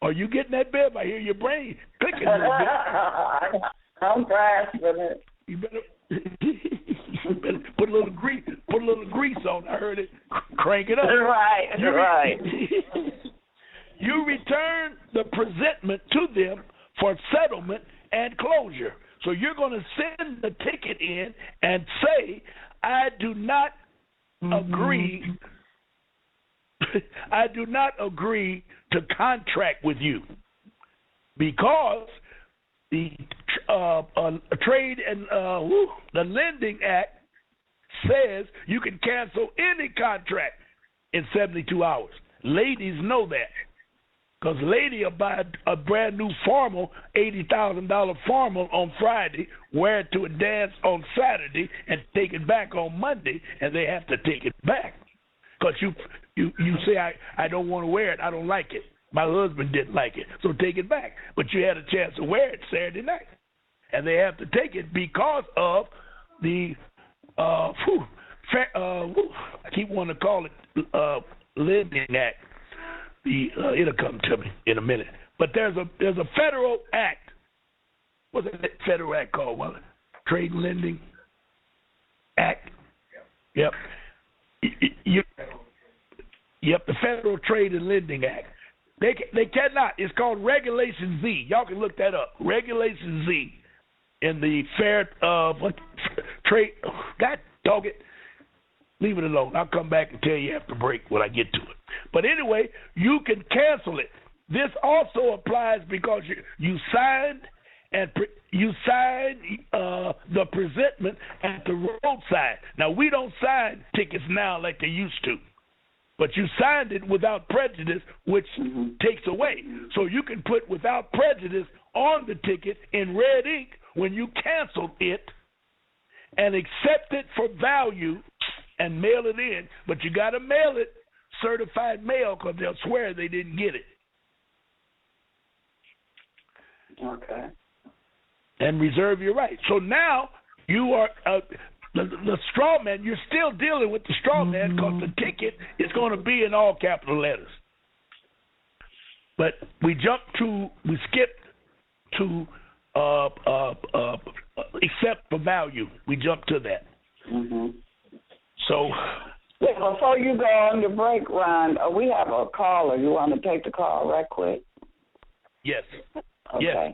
Are you getting that, Bev? I hear your brain clicking a little bit. I'm grasping it. You better put a little grease on. I heard it. Crank it up. Right. You return the presentment to them for settlement and closure. So you're going to send the ticket in and say, I do not agree. I do not agree to contract with you because the Trade and the Lending Act says you can cancel any contract in 72 hours. Ladies know that because lady will buy a brand new formal, $80,000 formal on Friday, wear it to a dance on Saturday, and take it back on Monday, and they have to take it back because you say I don't want to wear it, I don't like it. My husband didn't like it, so take it back. But you had a chance to wear it Saturday night. And they have to take it because of the, I keep wanting to call it Lending Act. It'll come to me in a minute. But there's a federal act. What's that federal act called? Well, Trade and Lending Act. Yep. Yep, the Federal Trade and Lending Act. They cannot. It's called Regulation Z. Y'all can look that up. Regulation Z in the fair trade. God dog it. Leave it alone. I'll come back and tell you after break when I get to it. But anyway, you can cancel it. This also applies because you signed the presentment at the roadside. Now we don't sign tickets now like they used to. But you signed it without prejudice, which takes away. So you can put without prejudice on the ticket in red ink when you cancel it and accept it for value and mail it in. But you got to mail it certified mail because they'll swear they didn't get it. Okay. And reserve your right. So now you are... The straw man, you're still dealing with the straw man because the ticket is going to be in all capital letters. But we skipped to accept for value. We jumped to that. Mm-hmm. So. Well, before you go on your break, Ron, we have a caller. You want to take the call right quick? Yes. Okay. Yes.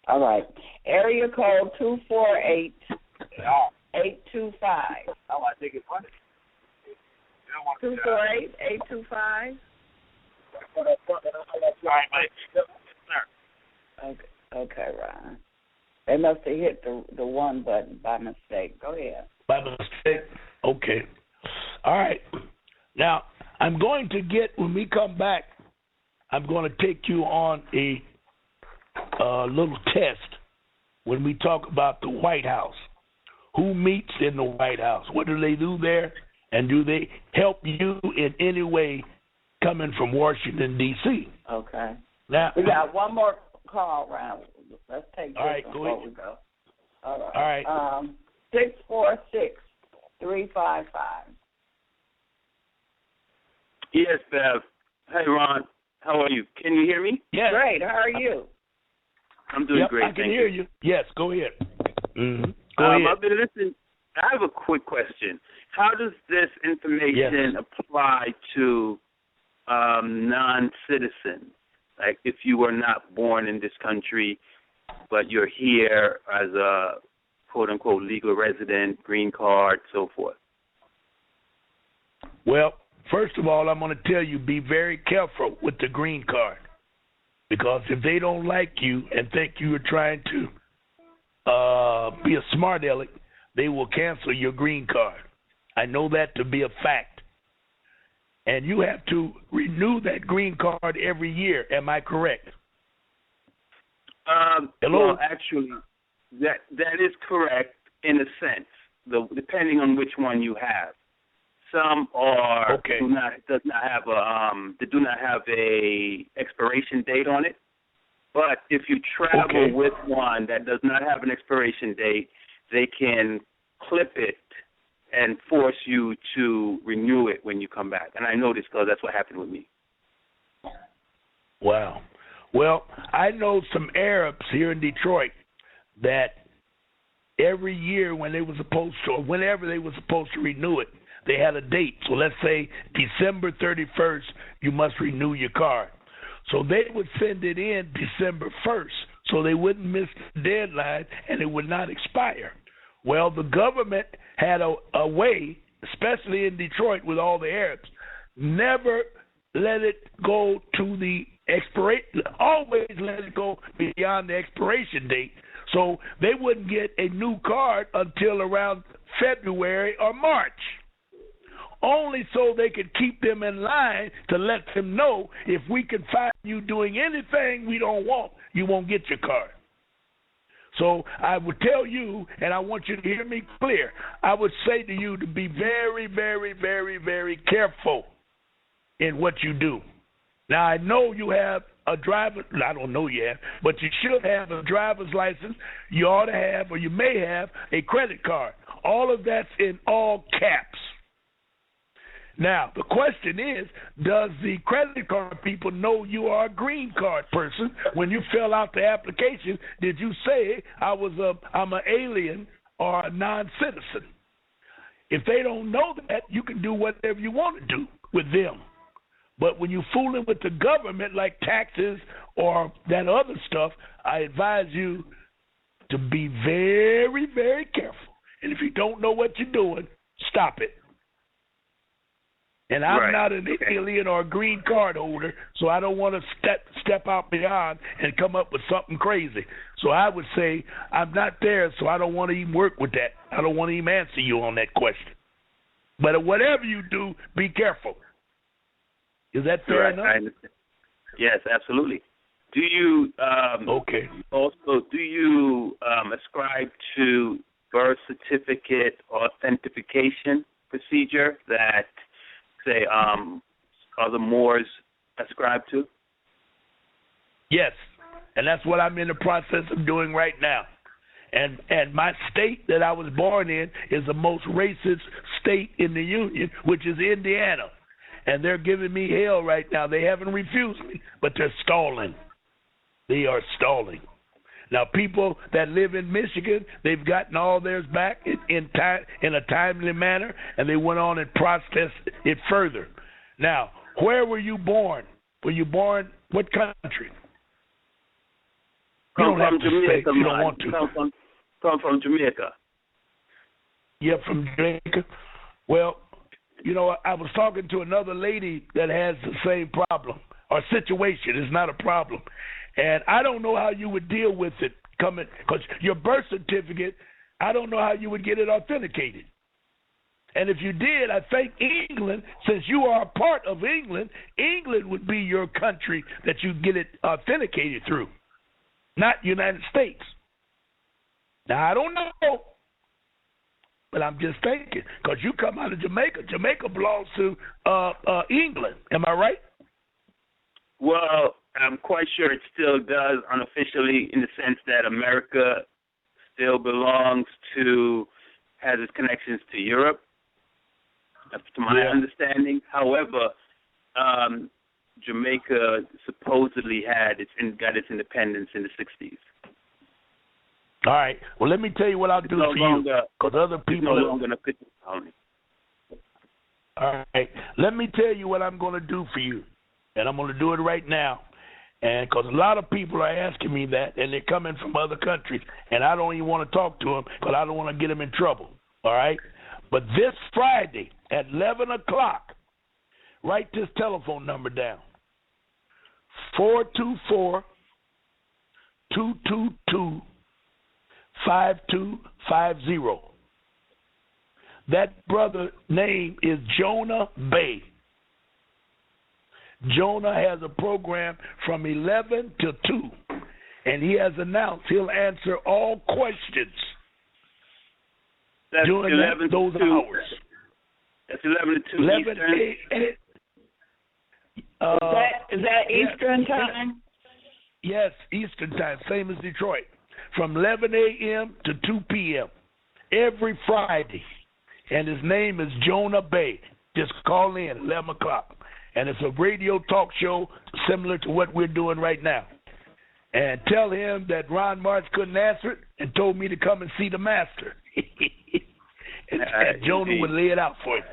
All right. Area code 248. 825. Oh, I think it's funny. 248-825. Okay, Ron. They must have hit the one button by mistake. Go ahead. By mistake? Okay. All right. Now, I'm going to when we come back, I'm going to take you on a little test when we talk about the White House. Who meets in the White House? What do they do there? And do they help you in any way coming from Washington, D.C.? Okay. Now, we got one more call round. Let's take this all right, before we go. All right. 646-355. Yes, Bev. Hey, Ron. How are you? Can you hear me? Yes. Great. How are you? I'm doing great. I can hear you. Yes, go ahead. Go ahead. I've been listening. I have a quick question. How does this information apply to non-citizens? Like if you were not born in this country, but you're here as a quote-unquote legal resident, green card, so forth. Well, first of all, I'm going to tell you, be very careful with the green card. Because if they don't like you and think you are trying to be a smart aleck, they will cancel your green card. I know that to be a fact. And you have to renew that green card every year. Am I correct? Hello? Well, actually, that is correct in a sense, depending on which one you have. Some are okay. do not have a expiration date on it. But if you travel with one that does not have an expiration date, they can clip it and force you to renew it when you come back. And I know this because that's what happened with me. Wow. Well, I know some Arabs here in Detroit that every year when they were supposed to, or whenever they were supposed to renew it, they had a date. So let's say December 31st, you must renew your card. So they would send it in December 1st so they wouldn't miss the deadline and it would not expire. Well, the government had a way, especially in Detroit with all the Arabs, never let it go to the expiration, always let it go beyond the expiration date. So they wouldn't get a new card until around February or March, only so they could keep them in line to let them know if we can find you doing anything we don't want, you won't get your card. So I would tell you, and I want you to hear me clear, I would say to you to be very, very, very, very careful in what you do. Now, I know you have a driver, I don't know you have, but you should have a driver's license. You ought to have, or you may have, a credit card. All of that's in all caps. Now, the question is, does the credit card people know you are a green card person? When you fill out the application, did you say I'm an alien or a non-citizen? If they don't know that, you can do whatever you want to do with them. But when you're fooling with the government like taxes or that other stuff, I advise you to be very, very careful. And if you don't know what you're doing, stop it. And I'm not an alien or a green card holder, so I don't want to step out beyond and come up with something crazy. So I would say I'm not there, so I don't want to even work with that. I don't want to even answer you on that question. But whatever you do, be careful. Is that fair enough? I understand. Yes, absolutely. Do you also ascribe to birth certificate authentication procedure that say other Moors ascribe to? Yes, and that's what I'm in the process of doing right now. And my state that I was born in is the most racist state in the Union, which is Indiana. And they're giving me hell right now. They haven't refused me, but they're stalling. They are stalling. Now, people that live in Michigan, they've gotten all theirs back in a timely manner, and they went on and processed it further. Now, where were you born? Were you born what country? You don't have to say if you don't want to. Come from Jamaica. Yeah, from Jamaica. Well, you know, I was talking to another lady that has the same problem or situation. It's not a problem. And I don't know how you would deal with it coming, because your birth certificate, I don't know how you would get it authenticated. And if you did, I think England, since you are a part of England, England would be your country that you get it authenticated through, not United States. Now, I don't know, but I'm just thinking, because you come out of Jamaica. Jamaica belongs to England. Am I right? Well, I'm quite sure it still does unofficially, in the sense that America still belongs to, has its connections to Europe, to my understanding. However, Jamaica supposedly got its independence in the 60s. All right. Well, let me tell you what I'll do for you, because other people no longer a colony. All right. Let me tell you what I'm going to do for you, and I'm going to do it right now. And because a lot of people are asking me that, and they're coming from other countries, and I don't even want to talk to them because I don't want to get them in trouble. All right. But this Friday at 11 o'clock, write this telephone number down: 424-222-5250. That brother's name is Jonah Bay. Jonah has a program from 11 to 2, and he has announced he'll answer all questions during those hours. That's 11 to 2 11 Eastern. Is that Eastern time? Yes, Eastern time, same as Detroit, from 11 a.m. to 2 p.m. every Friday. And his name is Jonah Bay. Just call in 11 o'clock. And it's a radio talk show similar to what we're doing right now. And tell him that Ron March couldn't answer it and told me to come and see the master. and Jonah would lay it out for you.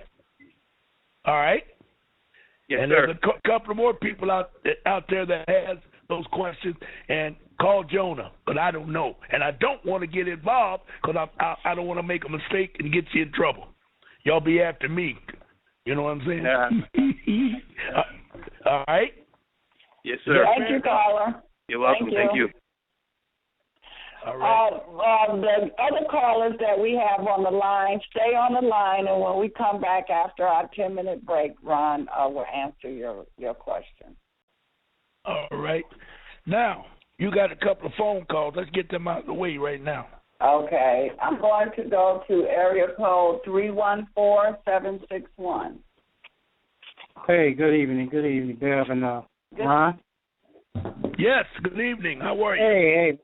All right? Yes, and sir. There's a couple of more people out there that has those questions, and call Jonah, but I don't know. And I don't want to get involved because I don't want to make a mistake and get you in trouble. Y'all be after me. You know what I'm saying? Yeah. All right? Yes, sir. Thank you, caller. You're welcome. Thank you. All right. The other callers that we have on the line, stay on the line, and when we come back after our 10-minute break, Ron will answer your question. All right. Now, you got a couple of phone calls. Let's get them out of the way right now. Okay. I'm going to go to area code 314-761. Hey, good evening. Good evening, Bev and Ron. Yes, good evening. How are you?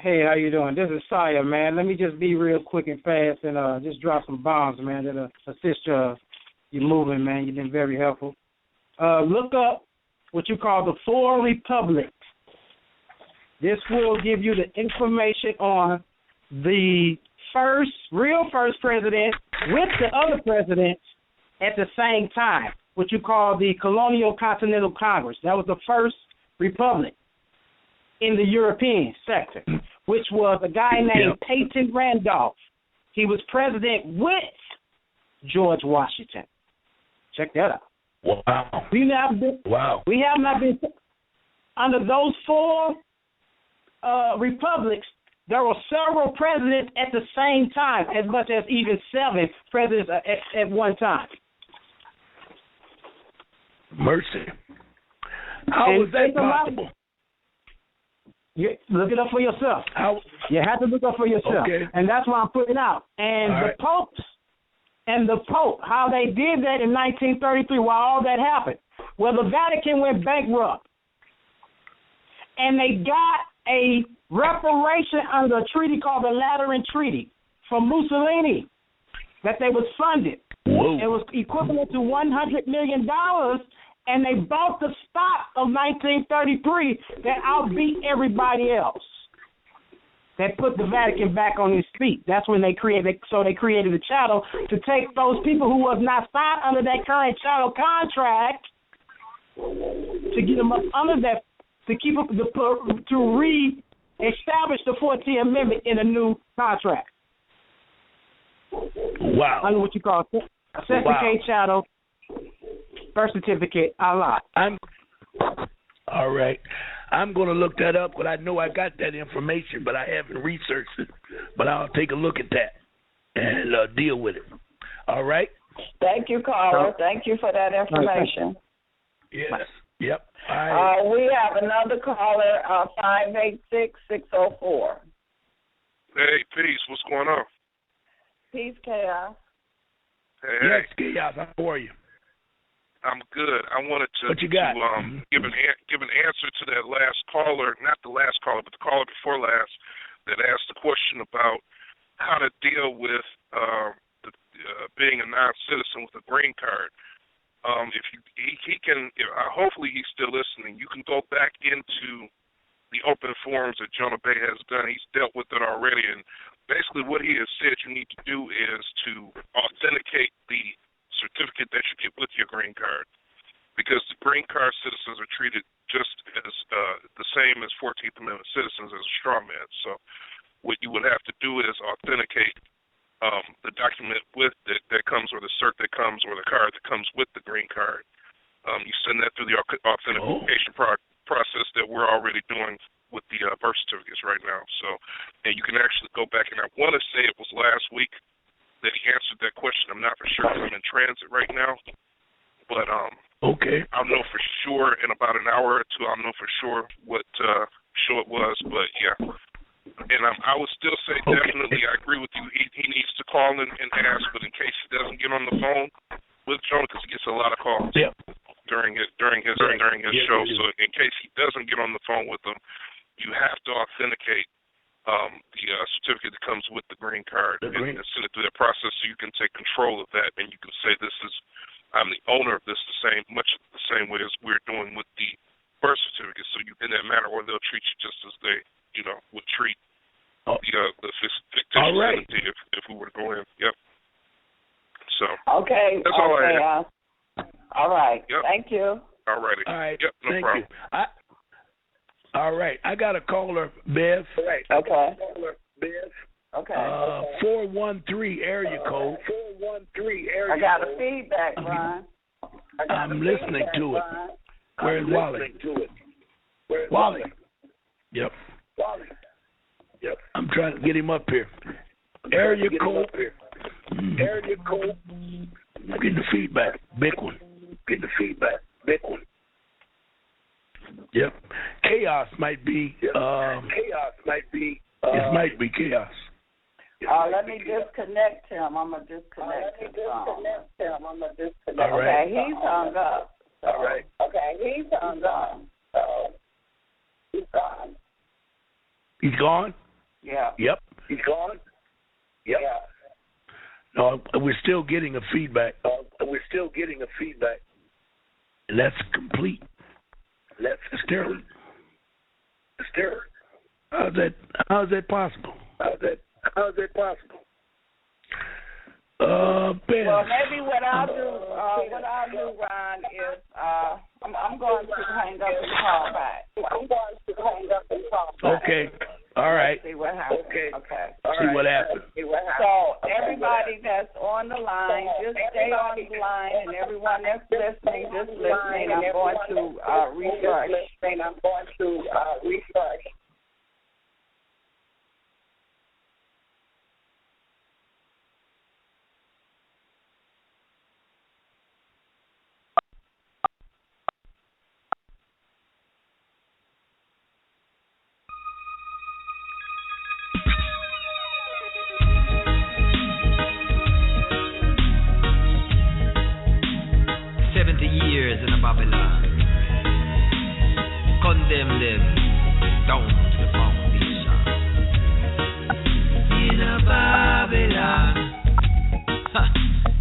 Hey, how you doing? This is Saya, man. Let me just be real quick and fast and just drop some bombs, man, that'll assist you moving, man. You've been very helpful. Look up what you call the Four Republics. This will give you the information on the real first president with the other presidents at the same time, what you call the Colonial Continental Congress. That was the first republic in the European sector, which was a guy named Peyton Randolph. He was president with George Washington. Check that out. Wow. We have not been under those four republics. There were several presidents at the same time, as much as even 7 presidents at one time. Mercy. How was that possible? You look it up for yourself. You have to look up for yourself. Okay. And that's what I'm putting out. And all right. the Pope, how they did that in 1933, while all that happened. Well, the Vatican went bankrupt. And they got a reparation under a treaty called the Lateran Treaty from Mussolini that they was funded. Whoa. It was equivalent to $100 million, and they bought the stock of 1933 that outbeat everybody else. That put the Vatican back on his feet. That's when they created a chattel to take those people who was not signed under that current chattel contract to get them up under that, to keep up to re-establish the 14th Amendment in a new contract. Wow. Under what you call a certificate chattel, birth certificate, a lot. All right. I'm going to look that up, but I know I got that information, but I haven't researched it. But I'll take a look at that and deal with it. All right? Thank you, caller. Thank you for that information. Yes. Yep. We have another caller, 586-604. Hey, peace. What's going on? Peace, Chaos. Hey, yes, Chaos. How are you? I'm good. I wanted to, what you got? give an answer to that last caller, not the last caller, but the caller before last, that asked a question about how to deal with being a non-citizen with a green card. If he can, hopefully he's still listening. You can go back into the open forums that Jonah Bay has done. He's dealt with it already, and basically what he has said you need to do is to authenticate the certificate that you get with your green card, because the green card citizens are treated just as the same as 14th Amendment citizens as a straw man. So what you would have to do is authenticate the document with that comes, or the cert that comes, or the card that comes with the green card. You send that through the authentication process that we're already doing with the birth certificates right now. So, and you can actually go back, and I want to say it was last week that he answered that question. I'm not for sure because I'm in transit right now. But okay, I'll know for sure in about an hour or two. I'll know for sure what show it was. But yeah, and I would still say definitely I agree with you. He needs to call in and ask, but in case he doesn't get on the phone with Jonah, because he gets a lot of calls during his show. So in case he doesn't get on the phone with them, you have to authenticate the certificate that comes with the green card and send it through that process so you can take control of that, and you can say I'm the owner of this much the same way as we're doing with the birth certificate. So you in that manner, or they'll treat you just as they would treat the fictitious entity if we were to go in. Yep. So that's all I have. All right. Yep. Thank you. All righty. All right. Yep. No Thank problem. You. All right. I got a caller, Bev. Okay. 413 area code. I got a feedback, Ron. I'm listening to it. Where's Wally? Wally. Yep. I'm trying to get him up here. Area code. I'm getting the feedback. Big one. Yep. Chaos might be. It might be chaos. Let me disconnect him. I'm going to disconnect him. All right. Okay, he's hung up. All right. Okay, he's hung up. He's gone. He's gone? Yeah. Yep. He's gone? Yep. Yeah. No, we're still getting a feedback. And that's complete. That's sterling. How's that possible? Well, maybe what I'll do, Ron, is I'm going to hang up and call back. Okay. All right. See what happens. Okay. See what happens. So everybody that's on the line, just stay on the line, and everyone that's listening, just listening. I'm going to refresh. 70 years in a Babylon. Condemn them down to the foundation. In a Babylon.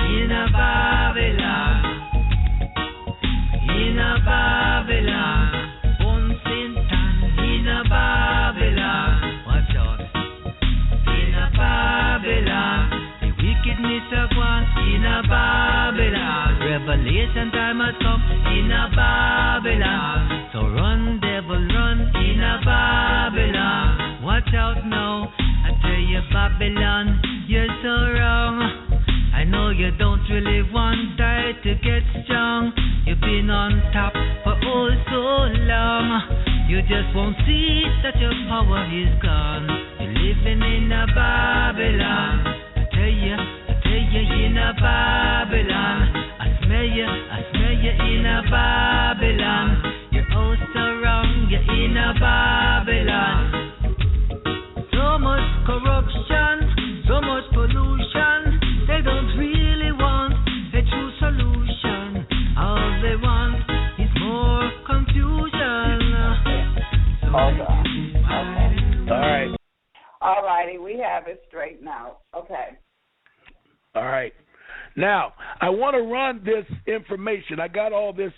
In a Babylon. In a Babylon. One Satan in a Babylon. Watch out. In a Babylon. The wickedness of one in a Babylon. Revelation time has come in a Babylon. So run, devil, run in a Babylon. Watch out now, I tell you, Babylon, you're so wrong. I know you don't really want die to get strong. You've been on top for oh so long. You just won't see that your power is gone. You're living in a Babylon. I tell you, in a Babylon. I smell you in a Babylon. You're oh so wrong, you're in a Babylon. So much corruption, so much pollution. They don't really want a true solution. All they want is more confusion. So all right. have it straightened out. Okay. All right. Now, I want to run this information. I got all this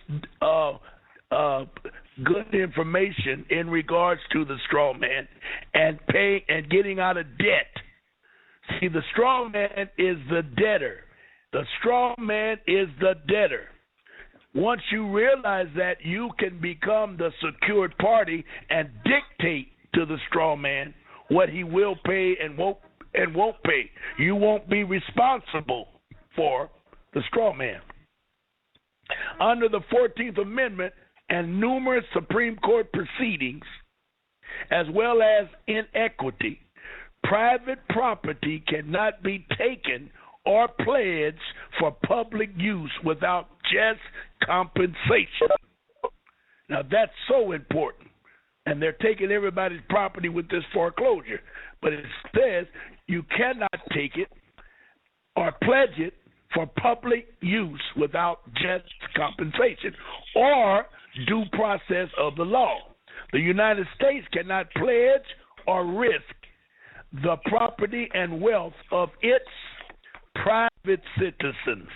good information in regards to the straw man and paying and getting out of debt. See, the straw man is the debtor. The straw man is the debtor. Once you realize that, you can become the secured party and dictate to the straw man what he will pay and won't pay. You won't be responsible for the straw man. Under the 14th Amendment and numerous Supreme Court proceedings, as well as in equity, private property cannot be taken or pledged for public use without just compensation. Now, that's so important. And they're taking everybody's property with this foreclosure. But it says you cannot take it or pledge it for public use without just compensation or due process of the law. The United States cannot pledge or risk the property and wealth of its private citizens.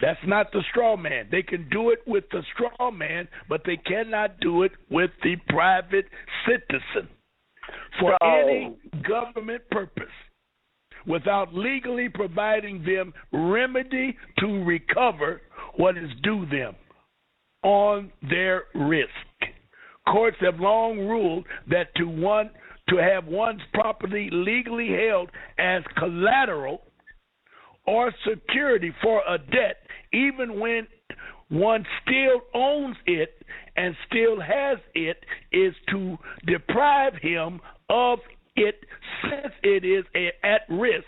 That's not the straw man. They can do it with the straw man, but they cannot do it with the private citizen for any government purpose without legally providing them remedy to recover what is due them on their risk. Courts have long ruled that to have one's property legally held as collateral or security for a debt, even when one still owns it and still has it, is to deprive him of it since it is at risk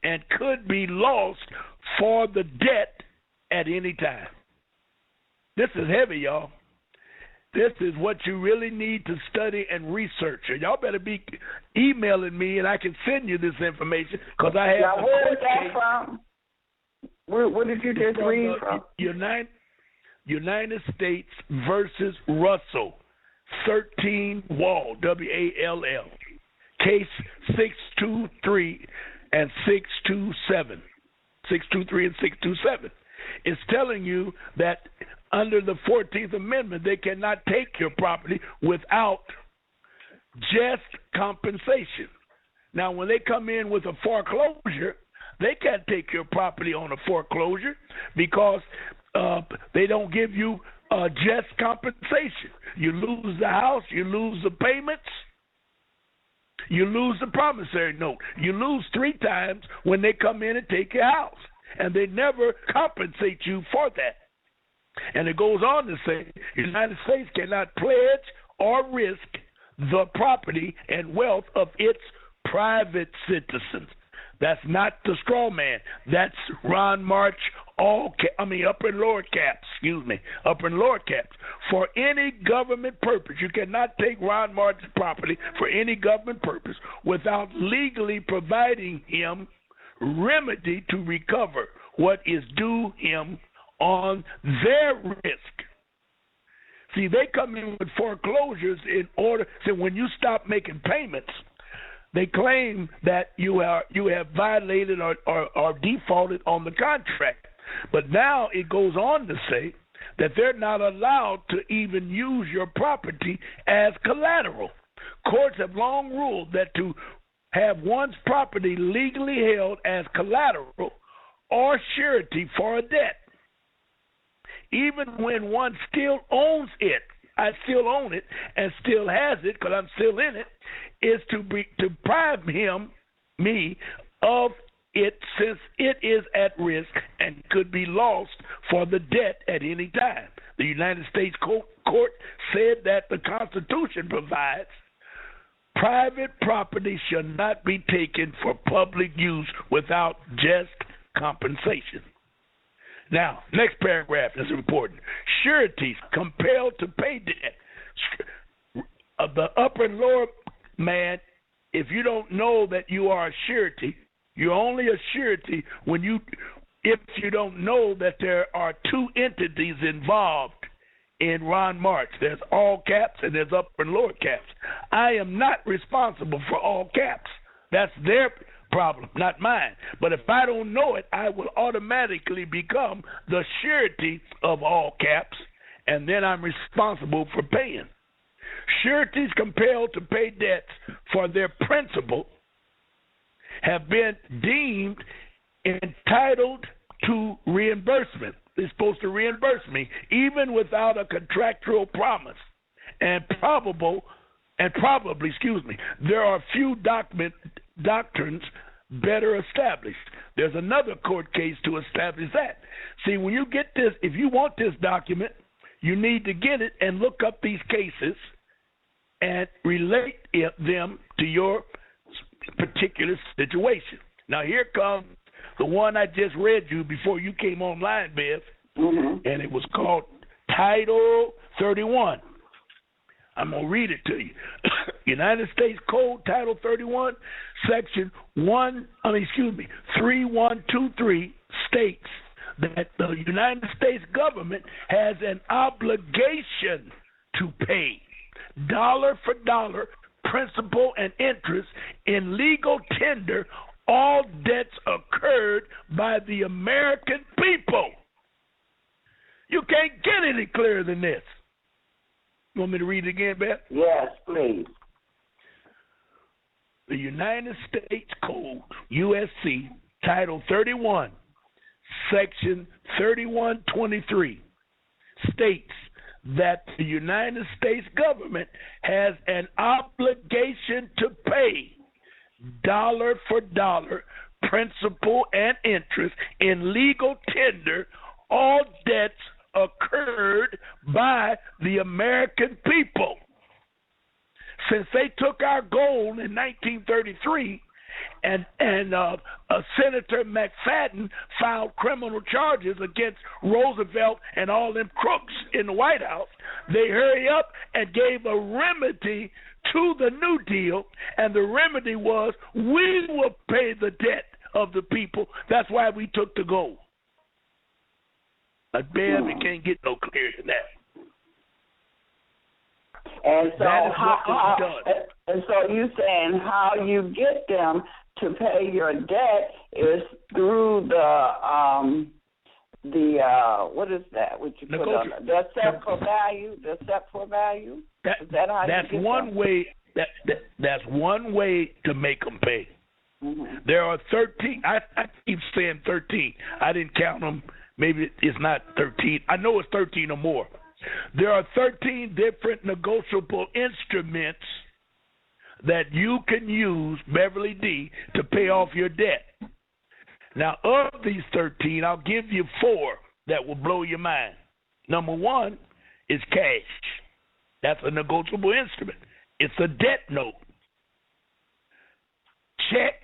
and could be lost for the debt at any time. This is heavy, y'all. This is what you really need to study and research. Y'all better be emailing me, and I can send you this information because I have. Now, where is that from? Where did you just read from? United States versus Russell, 13 Wall, W-A-L-L, case 623 and 627, 623 and 627. It's telling you that under the 14th Amendment, they cannot take your property without just compensation. Now, when they come in with a foreclosure, they can't take your property on a foreclosure because they don't give you just compensation. You lose the house, you lose the payments, you lose the promissory note. You lose 3 times when they come in and take your house, and they never compensate you for that. And it goes on to say the United States cannot pledge or risk the property and wealth of its private citizens. That's not the straw man. That's Ron March, upper and lower caps, upper and lower caps. For any government purpose, you cannot take Ron March's property for any government purpose without legally providing him remedy to recover what is due him on their risk. See, they come in with foreclosures in order. So when you stop making payments, they claim that you have violated or defaulted on the contract. But now it goes on to say that they're not allowed to even use your property as collateral. Courts have long ruled that to have one's property legally held as collateral or surety for a debt, even when one still owns it, I still own it and still has it because I'm still in it, is to deprive me of it since it is at risk and could be lost for the debt at any time. The United States Court said that the Constitution provides private property shall not be taken for public use without just compensation. Now, next paragraph is important. Sureties compelled to pay debt. The upper and lower man, if you don't know that you are a surety, you're only a surety if you don't know that there are 2 entities involved in Ron March. There's all caps and there's upper and lower caps. I am not responsible for all caps. That's their problem, not mine. But if I don't know it, I will automatically become the surety of all caps, and then I'm responsible for paying. Sureties compelled to pay debts for their principal have been deemed entitled to reimbursement. They're supposed to reimburse me even without a contractual promise. And probably, there are few doctrines better established. There's another court case to establish that. See, when you get this, if you want this document, you need to get it and look up these cases and relate them to your particular situation. Now, here comes the one I just read you before you came online, Bev, and it was called Title 31. I'm going to read it to you. United States Code, Title 31, Section 3123 states that the United States government has an obligation to pay dollar for dollar principal and interest in legal tender all debts occurred by the American people. You can't get any clearer than this. You want me to read it again, Beth? Yes, please. The United States Code, USC, Title 31, Section 3123, states that the United States government has an obligation to pay dollar for dollar principal and interest in legal tender all debts occurred by the American people. Since they took our gold in 1933 and Senator McFadden filed criminal charges against Roosevelt and all them crooks in the White House, they hurry up and gave a remedy to the New Deal, and the remedy was we will pay the debt of the people. That's why we took the gold. But Bev, it can't get no clearer than that. And so, that is what was done. And so you saying how you get them to pay your debt is through the what is that? What you put on it? The set for value. The set for value. Is that how that's you get one them? way. That's one way to make them pay. Mm-hmm. There are 13. I keep saying 13. I didn't count them. Maybe it's not 13. I know it's 13 or more. There are 13 different negotiable instruments that you can use, Beverly D., to pay off your debt. Now, of these 13, I'll give you 4 that will blow your mind. Number 1 is cash. That's a negotiable instrument. It's a debt note. Check.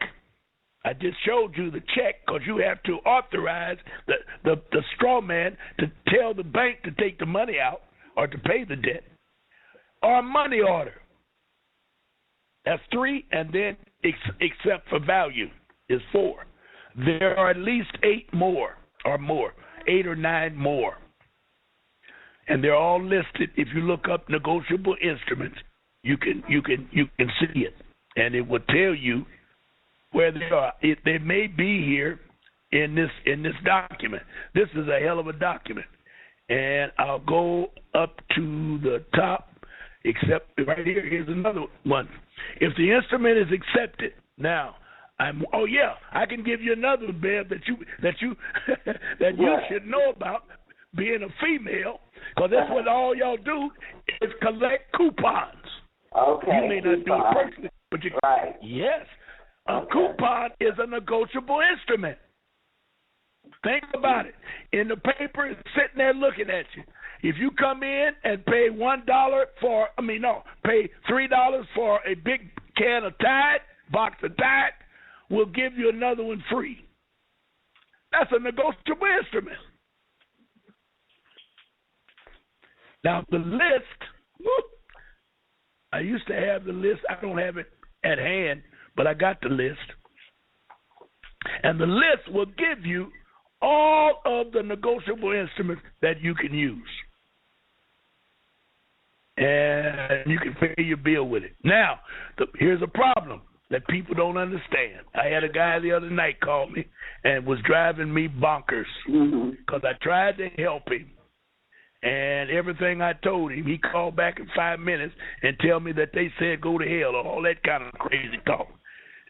I just showed you the check because you have to authorize the straw man to tell the bank to take the money out or to pay the debt. Or a money order. That's 3, and then except for value is 4. There are at least 8 more or more, 8 or 9 more. And they're all listed. If you look up negotiable instruments, you can see it. And it will tell you where they are. They may be here in this document. This is a hell of a document. And I'll go up to the top, except right here. Here's another one. If the instrument is accepted, now I can give you another, Bev, that you should know about, being a female, because that's what all y'all do is collect coupons. Okay. You may not do it personally, but you right. Yes. A coupon is a negotiable instrument. Think about it. In the paper, it's sitting there looking at you. If you come in and pay pay $3 for a big can of Tide, box of Tide, we'll give you another one free. That's a negotiable instrument. Now, the list, I used to have the list. I don't have it at hand, but I got the list. And the list will give you all of the negotiable instruments that you can use. And you can pay your bill with it. Now, here's a problem. that people don't understand. I had a guy the other night call me and was driving me bonkers because I tried to help him. And everything I told him, he called back in 5 minutes and tell me that they said go to hell or all that kind of crazy talk.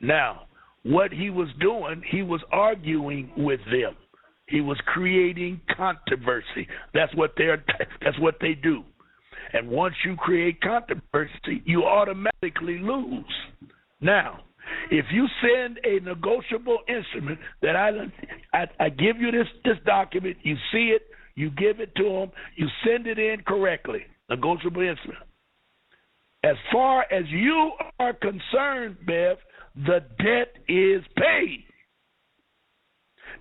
Now, what he was doing, he was arguing with them. He was creating controversy. That's what they do. And once you create controversy, you automatically lose. Now, if you send a negotiable instrument that I give you this document, you see it, you give it to them, you send it in correctly, negotiable instrument. As far as you are concerned, Bev, the debt is paid.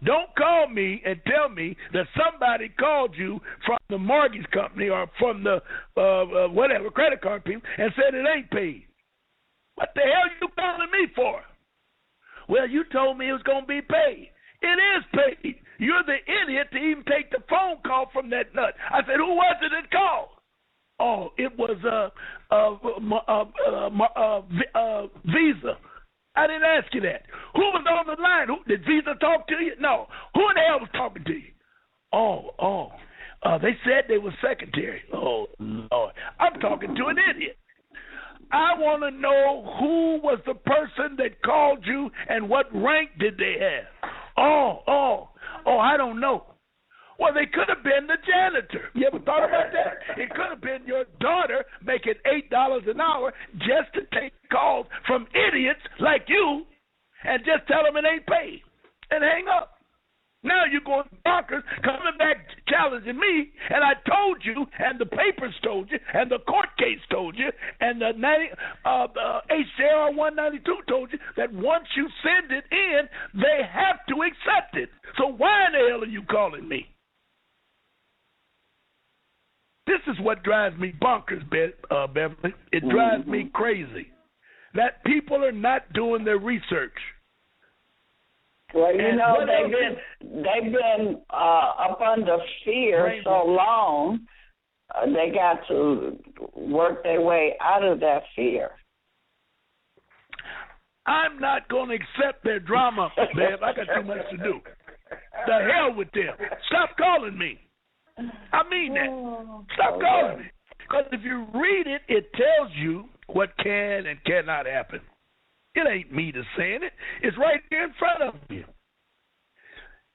Don't call me and tell me that somebody called you from the mortgage company or from the whatever credit card people and said it ain't paid. What the hell are you calling me for? Well, you told me it was going to be paid. It is paid. You're the idiot to even take the phone call from that nut. I said, who was it that called? Oh, it was Visa. I didn't ask you that. Who was on the line? Did Visa talk to you? No. Who in the hell was talking to you? They said they were secretary. Oh, Lord. I'm talking to an idiot. I want to know who was the person that called you and what rank did they have. I don't know. Well, they could have been the janitor. You ever thought about that? It could have been your daughter making $8 an hour just to take calls from idiots like you and just tell them it ain't paid and hang up. Now you're going bonkers, coming back challenging me, and I told you, and the papers told you, and the court case told you, and the HJR 192 told you that once you send it in, they have to accept it. So why in the hell are you calling me? This is what drives me bonkers, Beverly. It drives me crazy that people are not doing their research. Well, they've been up under fear so long, they got to work their way out of that fear. I'm not going to accept their drama, Bev. I got too much to do. The hell with them. Stop calling me. I mean that. Stop calling me. Because if you read it, it tells you what can and cannot happen. It ain't me that's saying it. It's right here in front of you.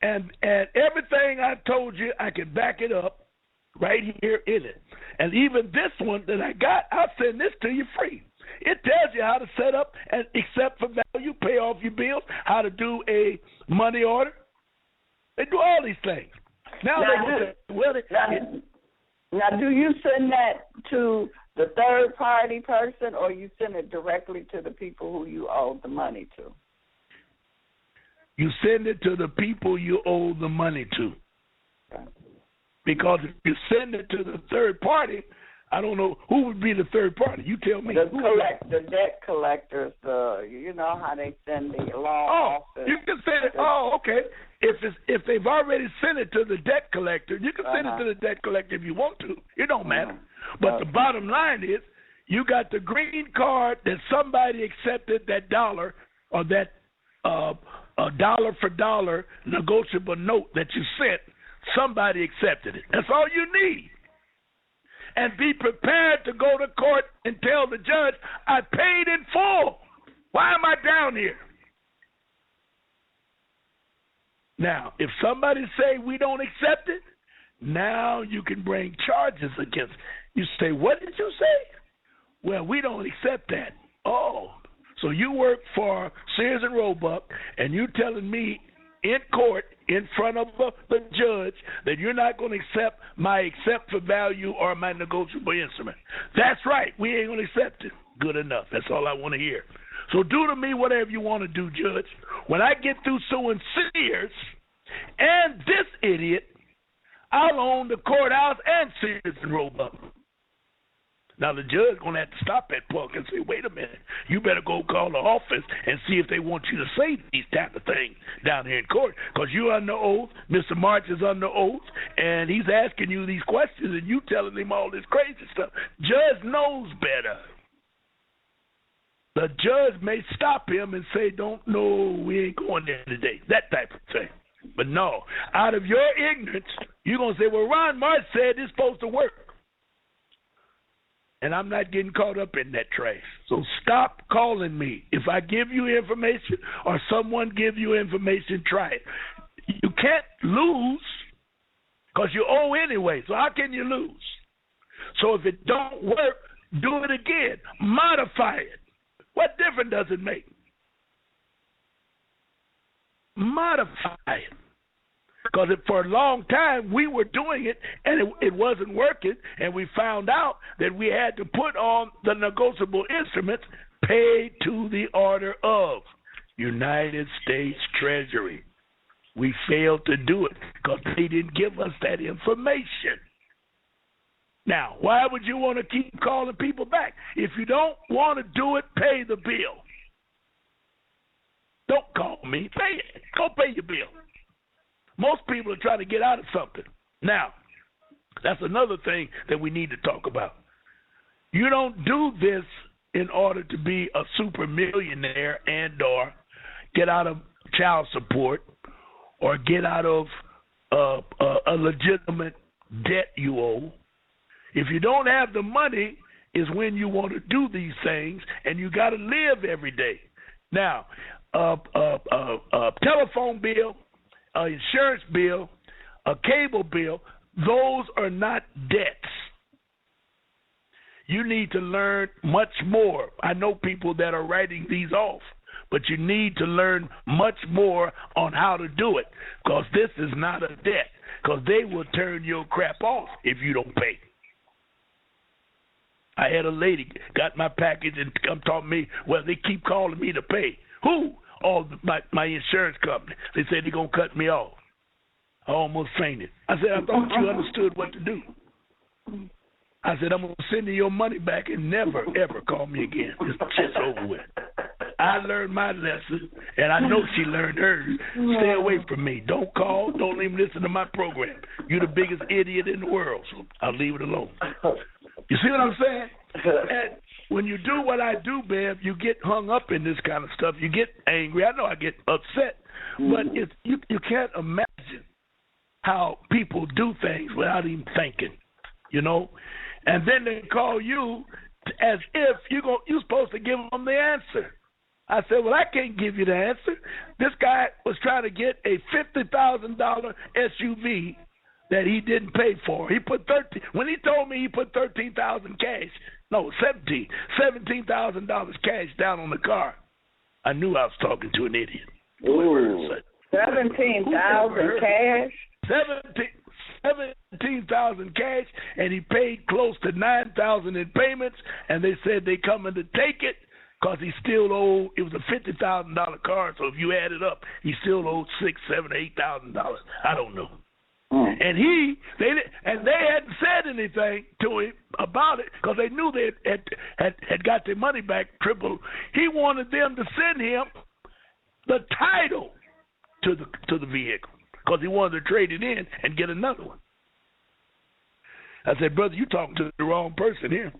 And everything I told you, I can back it up right here in it. And even this one that I got, I'll send this to you free. It tells you how to set up and accept for value, pay off your bills, how to do a money order. They do all these things. Now do you send that to the third party person, or you send it directly to the people who you owe the money to? You send it to the people you owe the money to. Because if you send it to the third party, I don't know who would be the third party. You tell me. The debt collectors. You know how they send the law office. You can send it. Okay. If they've already sent it to the debt collector, you can send it to the debt collector if you want to. It don't matter. But the bottom line is, you got the green card that somebody accepted that dollar or that dollar for dollar negotiable note that you sent. Somebody accepted it. That's all you need. And be prepared to go to court and tell the judge, I paid in full. Why am I down here? Now, if somebody say we don't accept it, now you can bring charges against. You say, what did you say? Well, we don't accept that. Oh, so you work for Sears and Roebuck, and you telling me in court, in front of the judge, that you're not going to accept my accept for value or my negotiable instrument. That's right. We ain't going to accept it. Good enough. That's all I want to hear. So do to me whatever you want to do, Judge. When I get through suing Sears and this idiot, I'll own the courthouse and Sears and Roebuck. Now, the judge going to have to stop that punk and say, wait a minute, you better go call the office and see if they want you to say these type of things down here in court, because you're under oath, Mr. March is under oath, and he's asking you these questions, and you telling him all this crazy stuff. Judge knows better. the judge may stop him and say, "Don't know, we ain't going there today." That type of thing. But no, out of your ignorance, you're going to say, "Well, Ron Marsh said it's supposed to work." And I'm not getting caught up in that trash. So stop calling me. If I give you information or someone give you information, try it. You can't lose because you owe anyway. So how can you lose? So if it don't work, do it again. Modify it. What difference does it make? Modify it. Because for a long time we were doing it and it wasn't working, and we found out that we had to put on the negotiable instruments paid to the order of United States Treasury. We failed to do it because they didn't give us that information. Now, why would you want to keep calling people back? If you don't want to do it, pay the bill. Don't call me. Pay it. Go pay your bill. Most people are trying to get out of something. Now, that's another thing that we need to talk about. You don't do this in order to be a super millionaire and or get out of child support or get out of a legitimate debt you owe. If you don't have the money is when you want to do these things, and you got to live every day. Now, telephone bill, insurance bill, a cable bill, those are not debts. You need to learn much more. I know people that are writing these off, but you need to learn much more on how to do it, because this is not a debt, because they will turn your crap off if you don't pay. I had a lady got my package and come talk to me, well, they keep calling me to pay. Who? Oh, my insurance company. They said they're going to cut me off. I almost fainted. I said, I thought you understood what to do. I said, I'm going to send you your money back and never, ever call me again. It's over with. I learned my lesson, and I know she learned hers. Stay away from me. Don't call. Don't even listen to my program. You're the biggest idiot in the world, so I'll leave it alone. You see what I'm saying? And when you do what I do, Bev, you get hung up in this kind of stuff. You get angry. I know I get upset, but you can't imagine how people do things without even thinking, you know? And then they call you as if you're supposed to give them the answer. I said, well, I can't give you the answer. This guy was trying to get a $50,000 SUV that he didn't pay for. He put when he told me he put $13,000 cash, no, $17,000 cash down on the car. I knew I was talking to an idiot. Ooh, $17,000 cash? $17,000 cash, and he paid close to $9,000 in payments, and they said they coming to take it because he still owed. It was a $50,000 car, so if you add it up, he still owed $6,000, $7,000, $8,000. I don't know. And they hadn't said anything to him about it because they knew they had got their money back triple. He wanted them to send him the title to the vehicle because he wanted to trade it in and get another one. I said, brother, you talking to the wrong person here.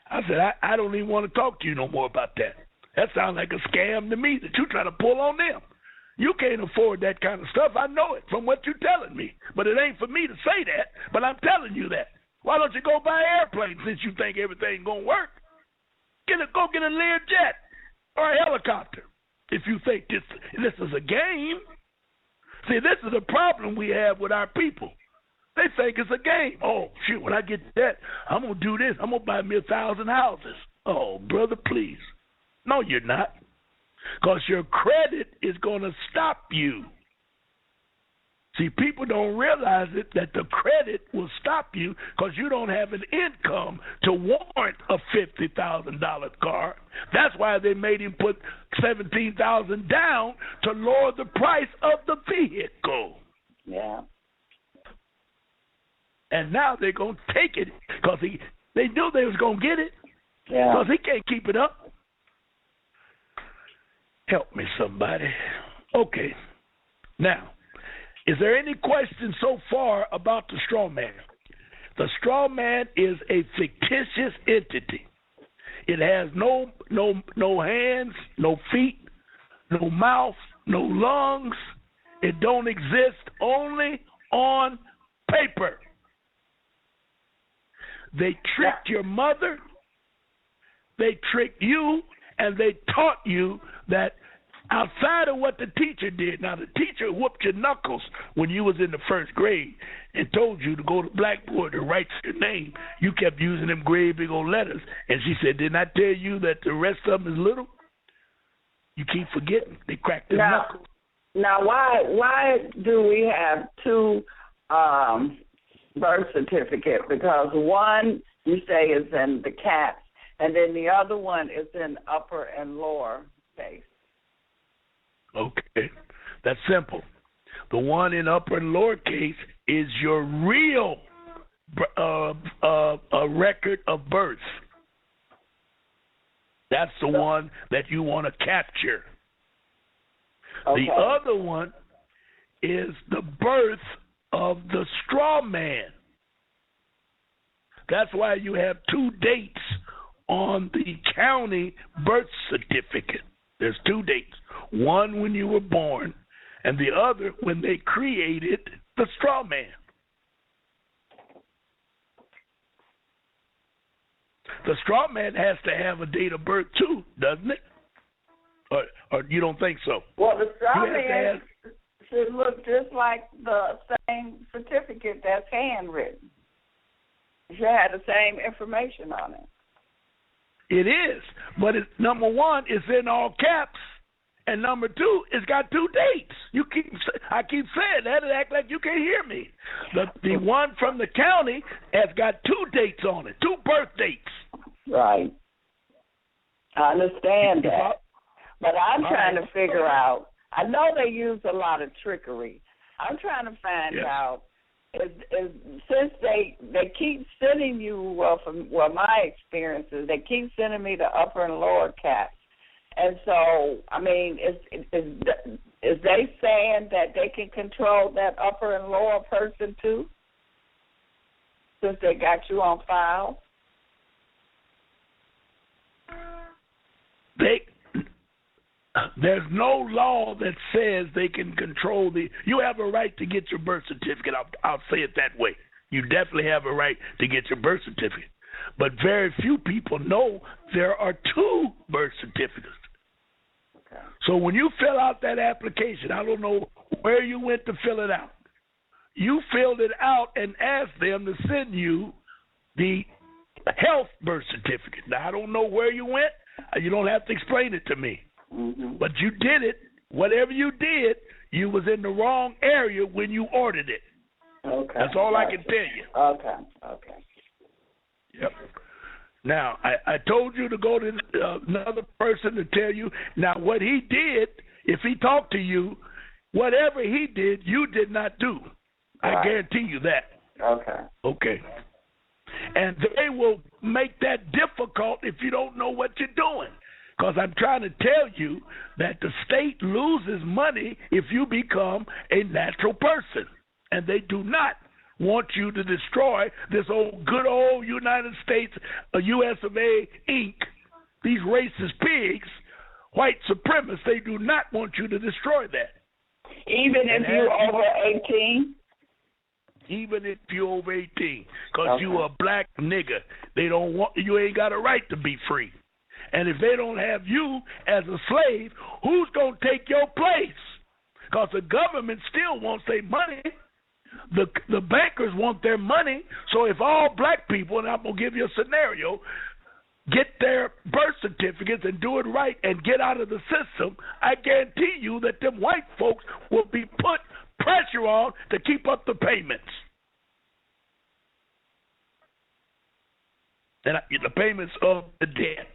I said, I don't even want to talk to you no more about that. That sounds like a scam to me that you try to pull on them. You can't afford that kind of stuff. I know it from what you're telling me. But it ain't for me to say that, but I'm telling you that. Why don't you go buy an airplane since you think everything's going to work? Go get a Learjet or a helicopter if you think this is a game. See, this is a problem we have with our people. They think it's a game. Oh, shoot, when I get that, I'm going to do this. I'm going to buy me 1,000 houses. Oh, brother, please. No, you're not. Because your credit is going to stop you. See, people don't realize it that the credit will stop you because you don't have an income to warrant a $50,000 car. That's why they made him put $17,000 down to lower the price of the vehicle. Yeah. And now they're going to take it because they knew they was going to get it. Yeah. Because he can't keep it up. Help me, somebody. Okay. Now, is there any question so far about the straw man? The straw man is a fictitious entity. It has no hands, no feet, no mouth, no lungs. It don't exist, only on paper. They tricked your mother, they tricked you, and they taught you that outside of what the teacher did. Now, the teacher whooped your knuckles when you was in the first grade and told you to go to the blackboard and write your name. You kept using them great big old letters. And she said, didn't I tell you that the rest of them is little? You keep forgetting. They cracked their knuckles. Now, why do we have two birth certificates? Because one, you say, is in the caps, and then the other one is in upper and lower case. Okay, that's simple. The one in upper and lower case is your real record of birth. That's the one that you want to capture. Okay. The other one is the birth of the straw man. That's why you have two dates on the county birth certificate. There's two dates. One when you were born, and the other when they created the straw man. The straw man has to have a date of birth too, doesn't it? Or you don't think so? Well, the straw man should look just like the same certificate that's handwritten. It should have the same information on it. It is, but number one, it's in all caps, and number two, it's got two dates. I keep saying that and act like you can't hear me. The one from the county has got two dates on it, two birth dates. Right. I understand that, but I'm trying to figure out. I know they use a lot of trickery. I'm trying to find out. Since they keep sending you, from my experiences, they keep sending me the upper and lower caps, and so I mean, is they saying that they can control that upper and lower person too, since they got you on file? There's no law that says they can control you have a right to get your birth certificate. I'll say it that way. You definitely have a right to get your birth certificate. But very few people know there are two birth certificates. Okay. So when you fill out that application, I don't know where you went to fill it out. You filled it out and asked them to send you the health birth certificate. Now, I don't know where you went. You don't have to explain it to me. Mm-hmm. But you did it. Whatever you did, you was in the wrong area when you ordered it. Okay. That's all I can tell you. Okay. Yep. Now, I told you to go to another person to tell you. Now, what he did, if he talked to you, whatever he did, you did not do. Right. I guarantee you that. Okay. And they will make that difficult if you don't know what you're doing. Because I'm trying to tell you that the state loses money if you become a natural person. And they do not want you to destroy this good old United States, US of A, Inc., these racist pigs, white supremacists. They do not want you to destroy that. Even if you're over 18? Even if you're over 18. Because you a black nigger. They don't want you. Ain't got a right to be free. And if they don't have you as a slave, who's going to take your place? Because the government still wants their money. The bankers want their money. So if all black people, and I'm going to give you a scenario, get their birth certificates and do it right and get out of the system, I guarantee you that them white folks will be put pressure on to keep up the payments. And the payments of the debt.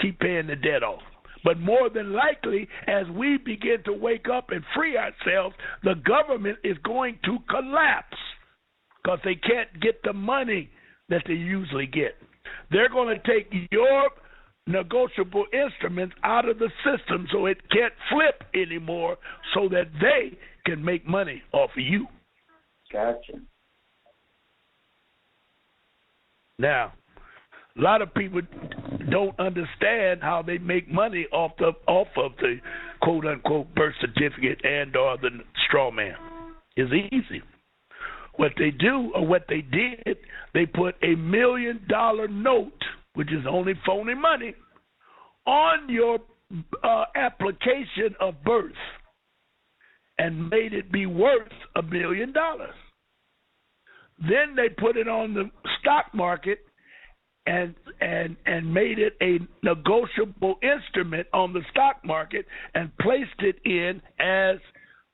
Keep paying the debt off. But more than likely, as we begin to wake up and free ourselves, the government is going to collapse because they can't get the money that they usually get. They're going to take your negotiable instruments out of the system so it can't flip anymore so that they can make money off of you. Gotcha. Now, A lot of people don't understand how they make money off of the quote unquote birth certificate and or the straw man. It's easy. What they do, or what they did, they put $1 million note, which is only phony money, on your application of birth, and made it be worth $1 million. Then they put it on the stock market and made it a negotiable instrument on the stock market and placed it in as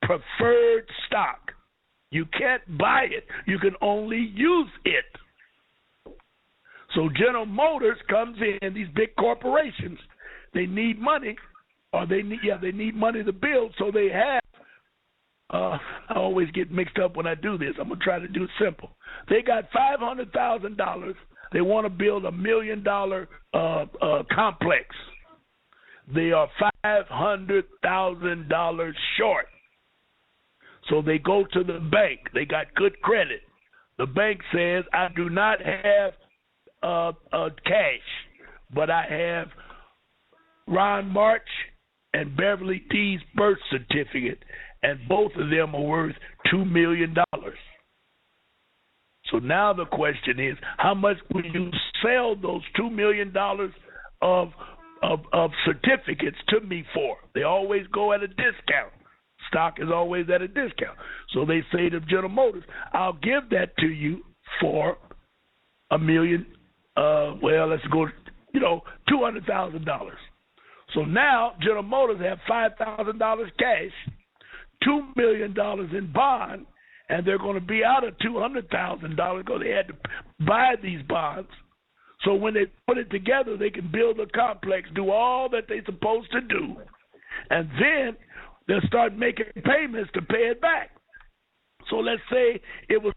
preferred stock. You can't buy it. You can only use it. So General Motors comes in, these big corporations, they need money, or they need money to build, so they have, I always get mixed up when I do this. I'm going to try to do it simple. They got $500,000. They want to build $1 million complex. They are $500,000 short. So they go to the bank. They got good credit. The bank says, I do not have cash, but I have Ron March and Beverly D's birth certificate, and both of them are worth $2 million. So now the question is, how much will you sell those $2 million of certificates to me for? They always go at a discount. Stock is always at a discount. So they say to General Motors, I'll give that to you for $1 million. Let's go, $200,000. So now General Motors have $5,000 cash, $2 million in bond, and they're going to be out of $200,000 because they had to buy these bonds. So when they put it together, they can build a complex, do all that they're supposed to do, and then they'll start making payments to pay it back. So let's say it was